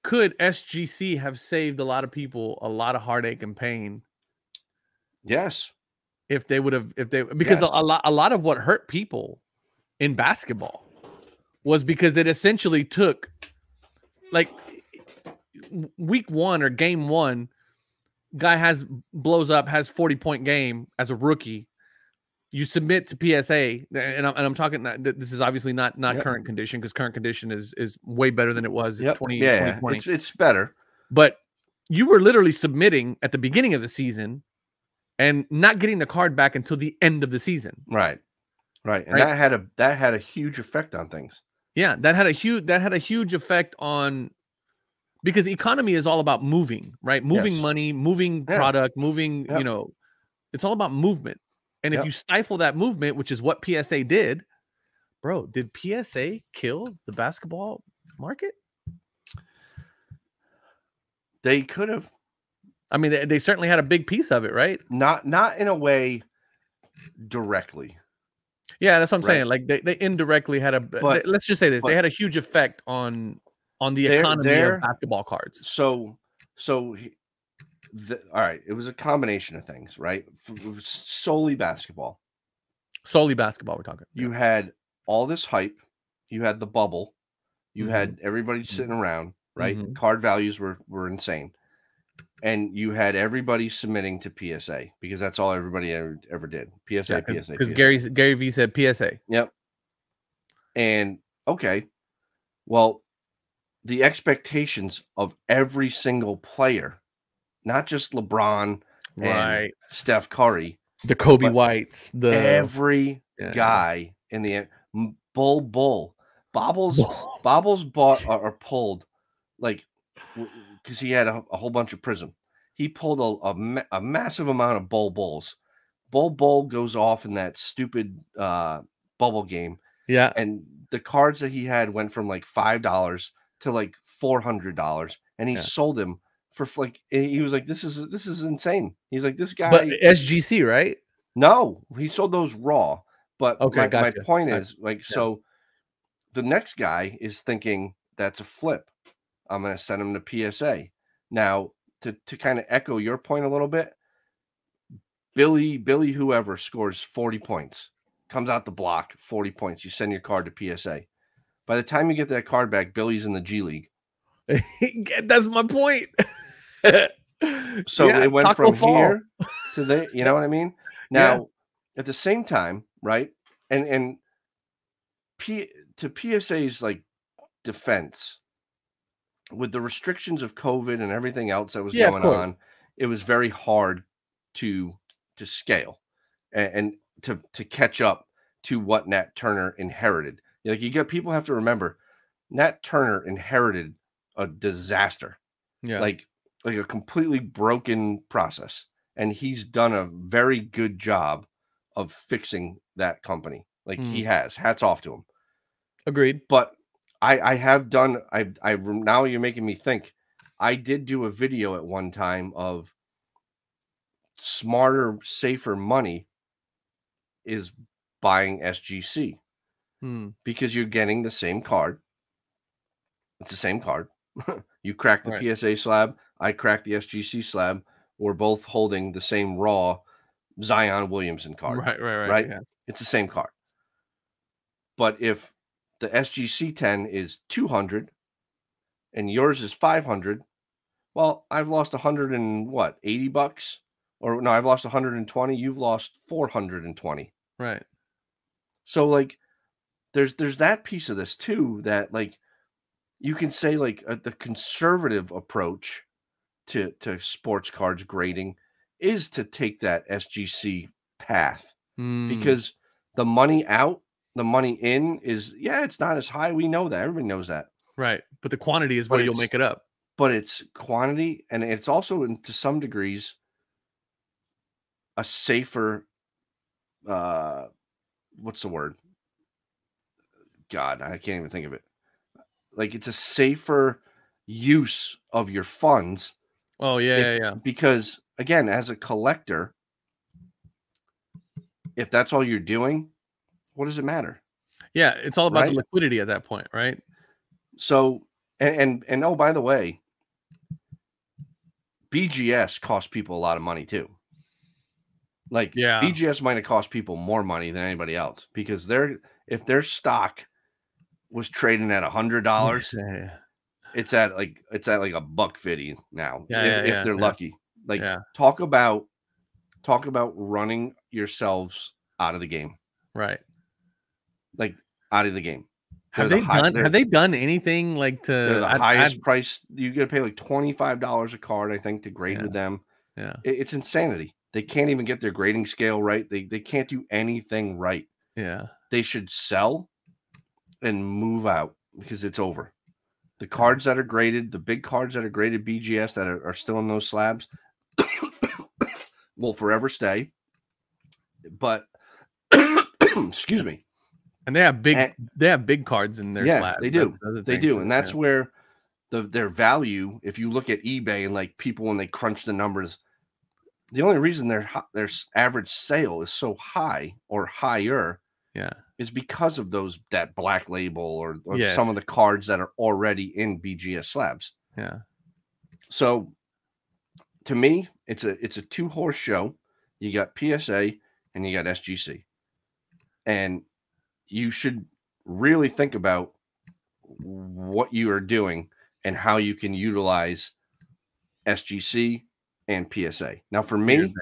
SGC have saved a lot of people a lot of heartache and pain? Yes. Because a lot of what hurt people in basketball was because it essentially took, like, week 1 or game 1, guy blows up, has 40-point game as a rookie. You submit to PSA, and I'm talking. This is obviously not current condition, because current condition is way better than it was in 2020. It's better. But you were literally submitting at the beginning of the season and not getting the card back until the end of the season. Right. And that had a huge effect on things. Yeah, that had a huge effect on, because the economy is all about moving, right? Moving money, moving product, moving, it's all about movement. And if you stifle that movement, which is what PSA did, bro, did PSA kill the basketball market? They could have. I mean, they certainly had a big piece of it, right? Not in a way directly. Yeah, that's what I'm saying. Like they indirectly had let's just say this. They had a huge effect on the economy of basketball cards. So all right, it was a combination of things, right? It was solely basketball. Solely basketball, we're talking. You had all this hype. You had the bubble. You had everybody sitting around, right? Card values were insane. And you had everybody submitting to PSA, because that's all everybody ever did. PSA. Because Gary V said PSA. Yep. And okay, well, the expectations of every single player, not just LeBron and Steph Curry, the Kobe Whites, every guy in the end, Bobbles bought or pulled, like, because he had a whole bunch of Prism. He pulled a massive amount of Bulls. Bull goes off in that stupid bubble game. Yeah. And the cards that he had went from like $5 to like $400. And he sold him for like, he was like, this is insane. He's like, this guy. But SGC, right? No, he sold those raw. But my point is, like, so the next guy is thinking that's a flip. I'm going to send him to PSA. Now, to kind of echo your point a little bit, Billy, whoever scores 40 points, comes out the block, 40 points. You send your card to PSA. By the time you get that card back, Billy's in the G League. That's my point. So it went from here to there. You know what I mean? Now, at the same time, right? And to PSA's like defense, with the restrictions of COVID and everything else that was going on, it was very hard to scale and to catch up to what Nat Turner inherited. Like, people have to remember, Nat Turner inherited a disaster. Yeah. Like a completely broken process. And he's done a very good job of fixing that company. Like he has. Hats off to him. Agreed. But I have done, now you're making me think. I did do a video at one time of smarter, safer money is buying SGC. Because you're getting the same card. It's the same card. You crack the PSA slab. I crack the SGC slab. We're both holding the same raw Zion Williamson card. Right. Yeah. It's the same card. But if the SGC 10 is 200 and yours is 500, well, I've lost 80 bucks, or no, I've lost 120. You've lost 420. Right. So like, there's that piece of this too, that like you can say like the conservative approach to sports cards grading is to take that SGC path, because the money out, the money in is, it's not as high. We know that. Everybody knows that. Right. But the quantity is where you'll make it up. But it's quantity, and it's also, to some degrees, a safer, what's the word? God, I can't even think of it. Like, it's a safer use of your funds. Oh, yeah. Because again, as a collector, if that's all you're doing, what does it matter? Yeah, it's all about the Right? liquidity at that point, right? So, and oh, by the way, BGS costs people a lot of money too. Like Yeah. BGS might have cost people more money than anybody else because if their stock was trading at $100, Yeah. it's at like $1.50 now. If they're Yeah. lucky. Like Yeah. talk about running yourselves out of the game. Right. Like out of the game. Have they done anything like They're to the highest price. You got to pay like $25 a card, I think, to grade with them. Yeah. It's insanity. They can't even get their grading scale right. They can't do anything right. Yeah. They should sell and move out because it's over. The cards that are graded, the big cards that are graded BGS that are still in those slabs will forever stay. But excuse me. And they have big cards in their slabs. They do. They do. And that's where their value, if you look at eBay and like people when they crunch the numbers, the only reason their average sale is so high or higher is because of that black label or some of the cards that are already in BGS slabs. Yeah. So to me, it's a 2-horse show. You got PSA and you got SGC. And you should really think about what you are doing and how you can utilize SGC and PSA. Now, for me,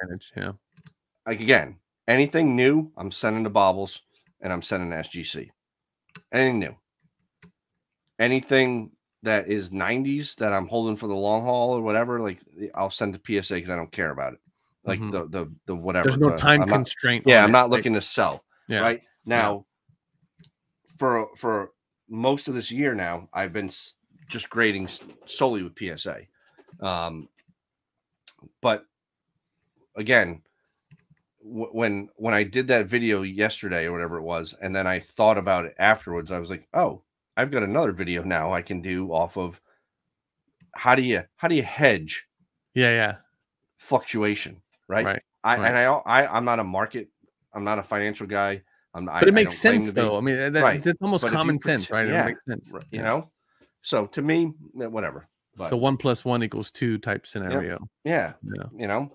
like again, anything new, I'm sending to Bobbles and I'm sending to SGC. Anything new, anything that is 90s that I'm holding for the long haul or whatever, like I'll send to PSA because I don't care about it. Like the whatever. There's no time constraint. I'm not looking to sell. Yeah. Right now, for most of this year now, I've been just grading solely with PSA. But again, when I did that video yesterday or whatever it was, and then I thought about it afterwards, I was like, oh, I've got another video now I can do off of how do you hedge fluctuation, right? I'm not a market, I'm not a financial guy. But it makes sense though. I mean, it's almost common sense, right? Yeah, it makes sense. You know? So to me, whatever. But, so 1 + 1 = 2 type scenario. Yeah. You know,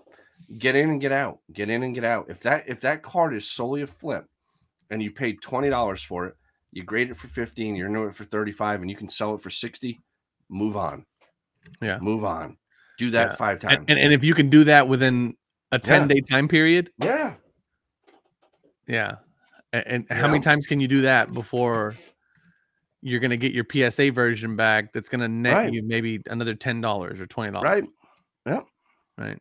get in and get out. Get in and get out. If that card is solely a flip and you paid $20 for it, you grade it for 15, you're new it for 35, and you can sell it for 60, move on. Yeah. Move on. Do that 5 times. And if you can do that within a 10-day time period. Yeah. Yeah. And how many times can you do that before you're going to get your PSA version back that's going to net you maybe another $10 or $20? Right. Yeah. Right.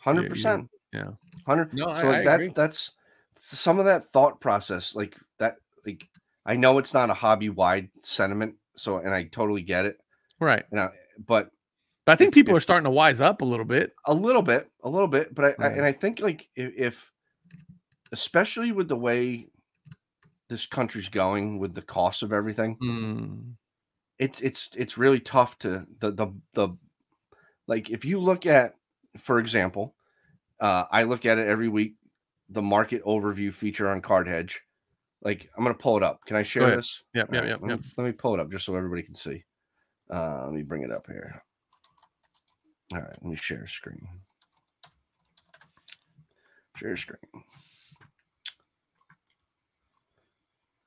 100%. Yeah. 100. No, so I agree. That's some of that thought process, like that. Like I know it's not a hobby-wide sentiment, and I totally get it. Right. But I think people are starting to wise up a little bit. A little bit. But I think like if especially with the way this country's going with the cost of everything, it's really tough to the like if you look at, for example, I look at it every week, the market overview feature on Card Hedge. Like I'm gonna pull it up. Can I share this? Yeah. Let me pull it up just so everybody can see. Let me bring it up here. All right, let me share screen. Share screen.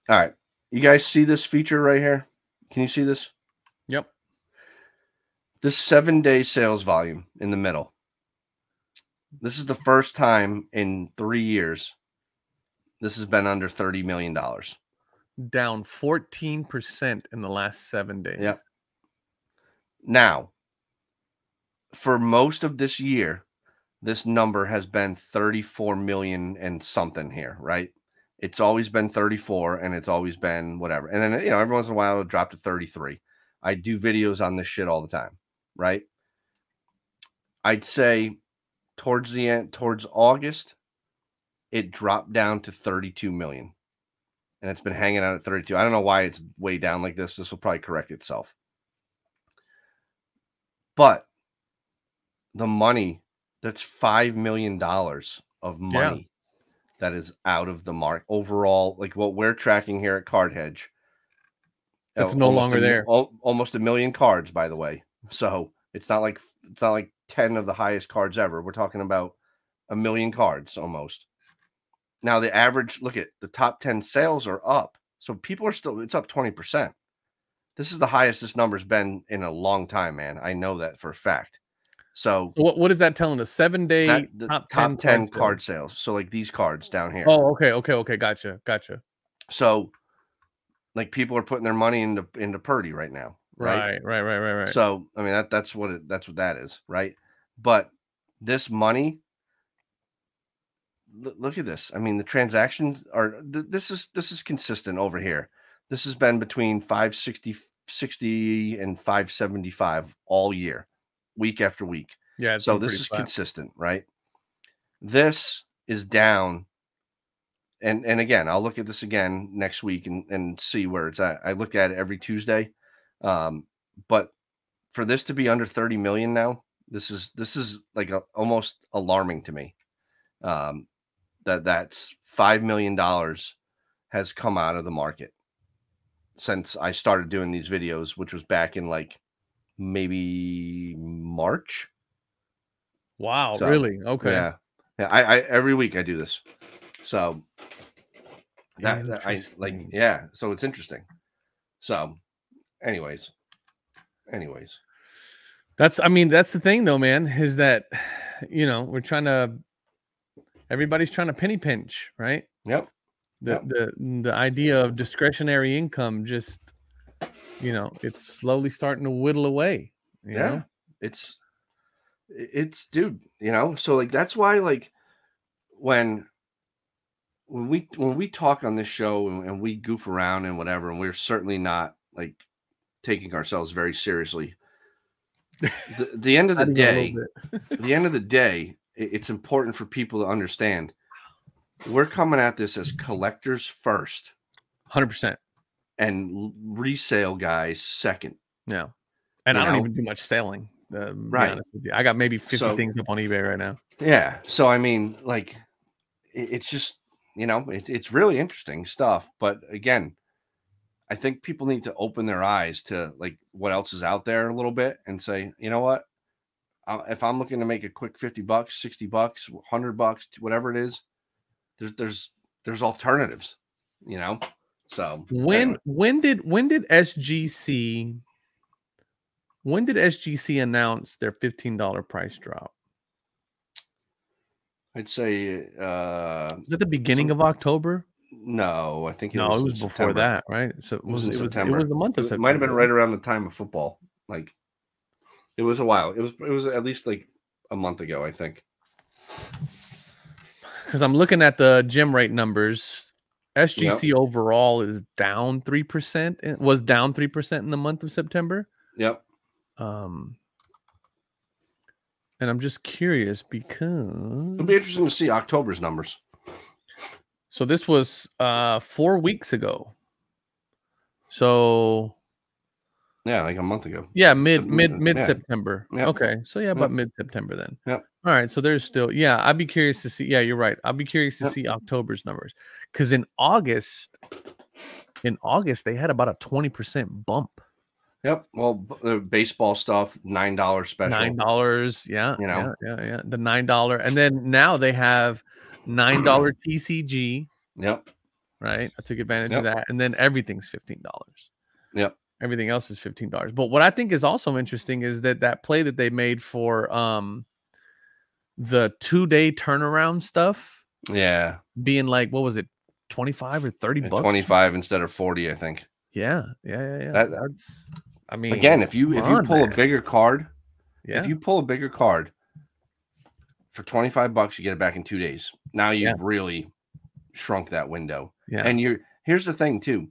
All right. You guys see this feature right here? Can you see this? Yep. This 7-day sales volume in the middle. This is the first time in 3 years this has been under $30 million. Down 14% in the last 7 days. Yep. Now, for most of this year, this number has been 34 million and something here, right? It's always been 34 and it's always been whatever. And then, every once in a while it'll drop to 33. I do videos on this shit all the time, right? I'd say towards August, it dropped down to 32 million. And it's been hanging out at 32. I don't know why it's way down like this. This will probably correct itself. But the money, that's $5 million of money that is out of the mark overall. Like what we're tracking here at Card Hedge, That's no longer there. Almost 1 million cards, by the way. So it's not like 10 of the highest cards ever. We're talking about 1 million cards almost. Now the average, look at the top 10 sales are up. So people are still, it's up 20%. This is the highest this number's been in a long time, man. I know that for a fact. So what is that telling us? 7-day top 10 card sales. So like these cards down here. Oh, okay. Gotcha. So like people are putting their money into Purdy right now. Right. So I mean that's what that is, right? But this money, look at this. I mean the transactions are this is consistent over here. This has been between 560 and 575 all year, week after week. Yeah. So this is consistent, right? This is down. And again, I'll look at this again next week and see where it's at. I look at it every Tuesday. But for this to be under 30 million now, this is like almost alarming to me. That's $5 million has come out of the market since I started doing these videos, which was back in like maybe March. Wow, so, really? Okay. Yeah. I every week I do this. So that I like, yeah. So it's interesting. So anyways, that's the thing though, man, is that, everybody's trying to penny pinch, right? Yep. The idea of discretionary income just, it's slowly starting to whittle away. You know? It's dude, so like that's why like when we talk on this show and we goof around and whatever, and we're certainly not like taking ourselves very seriously. The end of the day, it's important for people to understand we're coming at this as collectors first, 100%, and resale guys second. Yeah, and I don't even do much selling. Right, I got maybe 50 things up on eBay right now. Yeah, so I mean, like, it's just it's really interesting stuff. But again, I think people need to open their eyes to like what else is out there a little bit and say, you know what, if I'm looking to make a quick $50, $60, $100, whatever it is, there's alternatives, So when did SGC announce their $15 price drop? I'd say was it the beginning of October? No, I think it was before that, right? So it was September. It was the month of September. It might have been right around the time of football. Like it was a while. It was at least like a month ago, I think. Because I'm looking at the gem rate numbers. SGC overall is down 3%. It was down 3% in the month of September. Yep. And I'm just curious because it'll be interesting to see October's numbers. So this was 4 weeks ago. So yeah, like a month ago. Yeah, mid September. Yeah. Okay. So yeah, about mid September then. Yep. All right. So there's still, I'd be curious to see. Yeah, you're right. I'd be curious to see October's numbers. Because in August they had about a 20% bump. Yep. Well, the baseball stuff, $9 special. $9. Yeah. Yeah. The $9. And then now they have $9 TCG. Yep. Right. I took advantage of that. And then everything's $15. Yep. Everything else is $15. But what I think is also interesting is that play that they made for the 2-day turnaround stuff. Yeah. Being like, what was it, 25 or 30 bucks? 25 instead of 40, I think. Yeah. That's, I mean, again, if you pull a bigger card, if you pull a bigger card for $25, you get it back in 2 days. Now you've really shrunk that window. Yeah. And here's the thing too.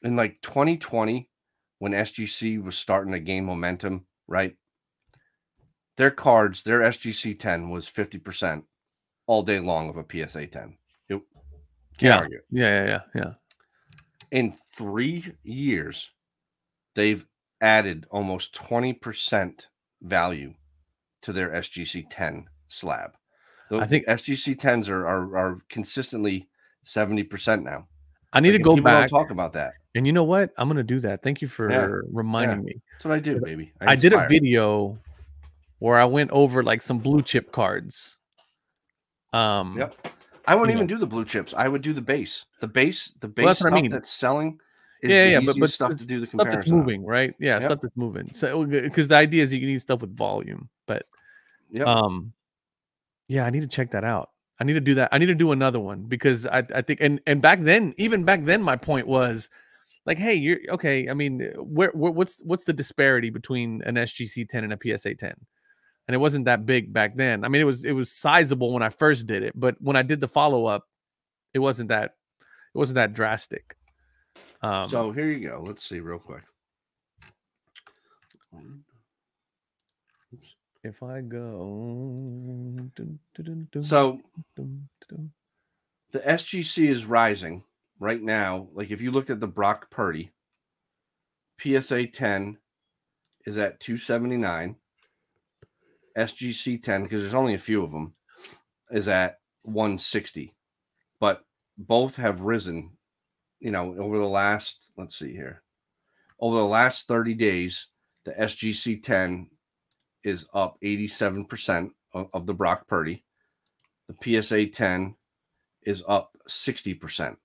In like 2020, when SGC was starting to gain momentum, right? Their cards, their SGC 10 was 50% all day long of a PSA 10. Can't argue. Yeah. In 3 years, they've added almost 20% value to their SGC10 slab. I think SGC10s are consistently 70% now. I need to go people back. Don't talk about that. And you know what? I'm gonna do that. Thank you for reminding me. That's what I do, baby. I did a video where I went over like some blue chip cards. Yep. I wouldn't even do the blue chips. I would do the base. The base stuff that's selling is the easiest stuff to do the comparison. Stuff that's moving, right? Yeah, stuff that's moving. So because the idea is you need stuff with volume, but yeah, I need to check that out. I need to do that. I need to do another one because I think and back then, even back then, my point was like, hey, you're okay. I mean, what's the disparity between an SGC 10 and a PSA 10? And it wasn't that big back then. I mean, it was sizable when I first did it, but when I did the follow up, it wasn't that drastic. So here you go. Let's see real quick. If I go, so the SGC is rising right now. Like if you looked at the Brock Purdy, PSA 10 is at 279. SGC 10, because there's only a few of them, is at 160. But both have risen, over the last, let's see here, over the last 30 days, the SGC 10 is up 87% of the Brock Purdy. The PSA 10 is up 60%.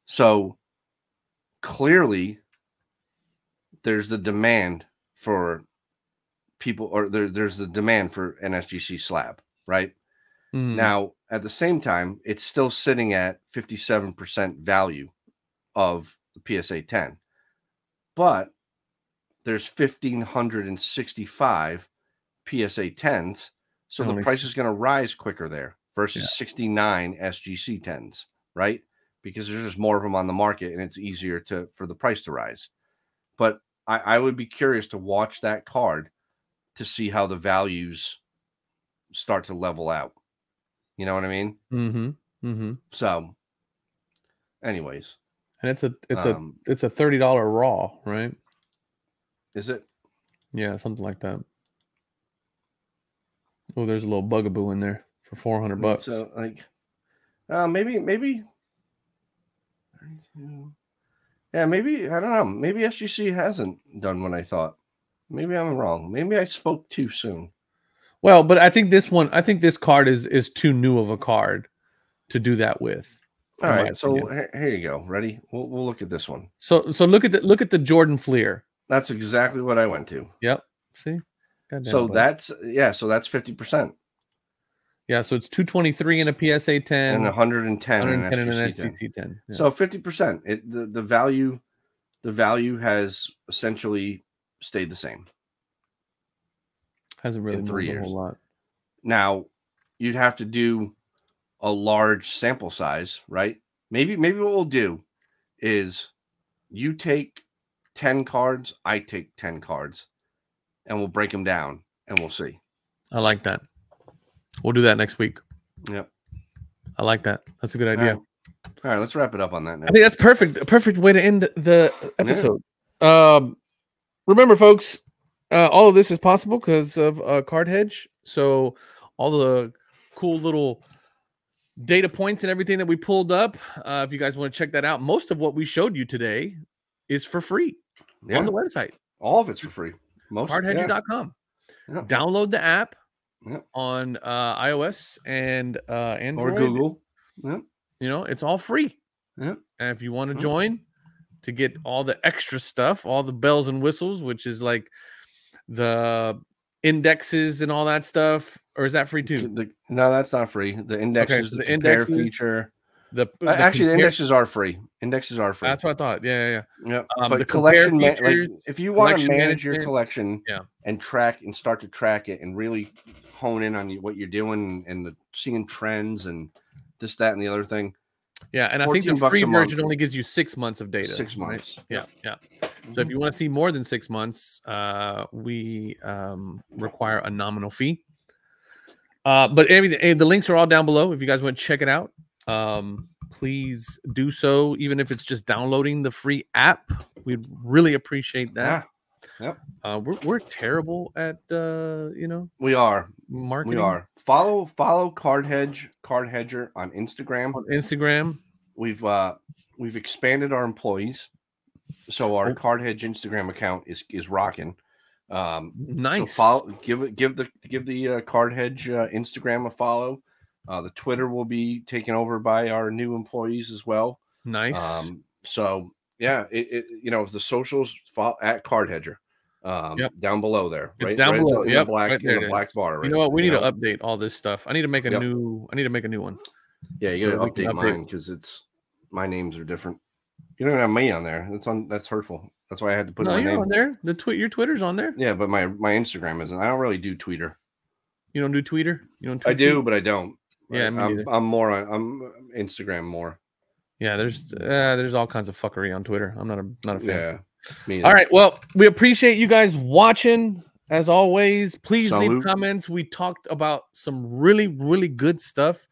So clearly there's the demand for people, or there's the demand for an SGC slab, right? Now, at the same time, it's still sitting at 57% value of the PSA 10. But there's 1,565 PSA 10s, so the price is going to rise quicker there versus 69 SGC 10s, right? Because there's just more of them on the market and it's easier for the price to rise. But I would be curious to watch that card to see how the values start to level out. You know what I mean? So, anyways, and it's a $30 raw, right? Is it? Yeah, something like that. Oh, there's a little bugaboo in there for $400. So, like, maybe. Yeah, maybe, I don't know. Maybe SGC hasn't done what I thought. Maybe I'm wrong. Maybe I spoke too soon. Well, but I think this card is too new of a card to do that with. All right, so here you go. Ready? We'll look at this one. So look at the Jordan Fleer. That's exactly what I went to. Yep. See? So that's 50%. Yeah, so it's 223 in a PSA 10 and 110 in an SGC 10. Yeah. So 50%. The value has essentially stayed the same. Hasn't really moved a whole lot. Now, you'd have to do a large sample size, right? Maybe what we'll do is you take 10 cards, I take 10 cards, and we'll break them down and we'll see. I like that. We'll do that next week. Yep. I like that. That's a good idea. All right, let's wrap it up on that now. I think that's perfect. A perfect way to end the episode. Yeah. Remember, folks, all of this is possible because of Card Hedge. So all the cool little data points and everything that we pulled up, if you guys want to check that out, most of what we showed you today is for free on the website. All of it's for free. Cardhedger.com. Yeah. Download the app on iOS and Android. Or Google. Yeah. It's all free. Yeah. And if you want to join to get all the extra stuff, all the bells and whistles, which is like the indexes and all that stuff, or is that free too? No, that's not free. The indexes, the compare feature. Actually, the indexes are free. Indexes are free. That's what I thought. Yeah. But the collection, if you want to manage your collection and start to track it and really hone in on what you're doing and seeing trends and this, that, and the other thing. Yeah, and I think the free version only gives you 6 months of data. 6 months. Right? Yeah. So if you want to see more than 6 months, we require a nominal fee. But everything, the links are all down below if you guys want to check it out. Please do so, even if it's just downloading the free app. We'd really appreciate that. Yep. We're terrible at we are marketing. We are. Follow Card Hedger on Instagram. On Instagram. We've expanded our employees, so our Card Hedge Instagram account is rocking. Nice. So give the Card Hedge Instagram a follow. The Twitter will be taken over by our new employees as well. Nice. So yeah, the socials at Card Hedger. Down below there, right? Down below. In the black bar. Right? You know what? We need to update all this stuff. I need to make a new. I need to make a new one. Yeah, you got to update mine because my names are different. You don't have me on there. That's hurtful. That's why I had to put my name on there. Your Twitter's on there. Yeah, but my Instagram isn't. I don't really do Twitter. You don't do Twitter? You don't? I do, but I don't. Yeah, I'm more on. I'm Instagram more. Yeah, there's all kinds of fuckery on Twitter. I'm not a fan. Yeah. All right. Well, we appreciate you guys watching. As always, please leave comments. We talked about some really, really good stuff.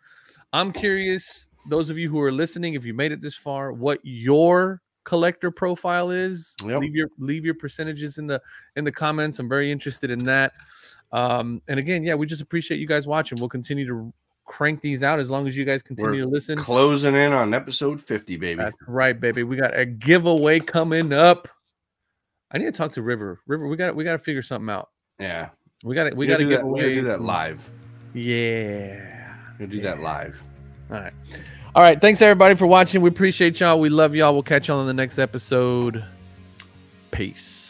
I'm curious, those of you who are listening, if you made it this far, what your collector profile is. Yep. Leave your percentages in the comments. I'm very interested in that. And again, yeah, we just appreciate you guys watching. We'll continue to crank these out as long as you guys continue to listen. Closing in on episode 50, baby. That's right, baby. We got a giveaway coming up. I need to talk to River. We got to figure something out. Yeah. We got to give away. We do that live. Yeah. We'll do that live. All right. Thanks everybody for watching. We appreciate y'all. We love y'all. We'll catch y'all on the next episode. Peace.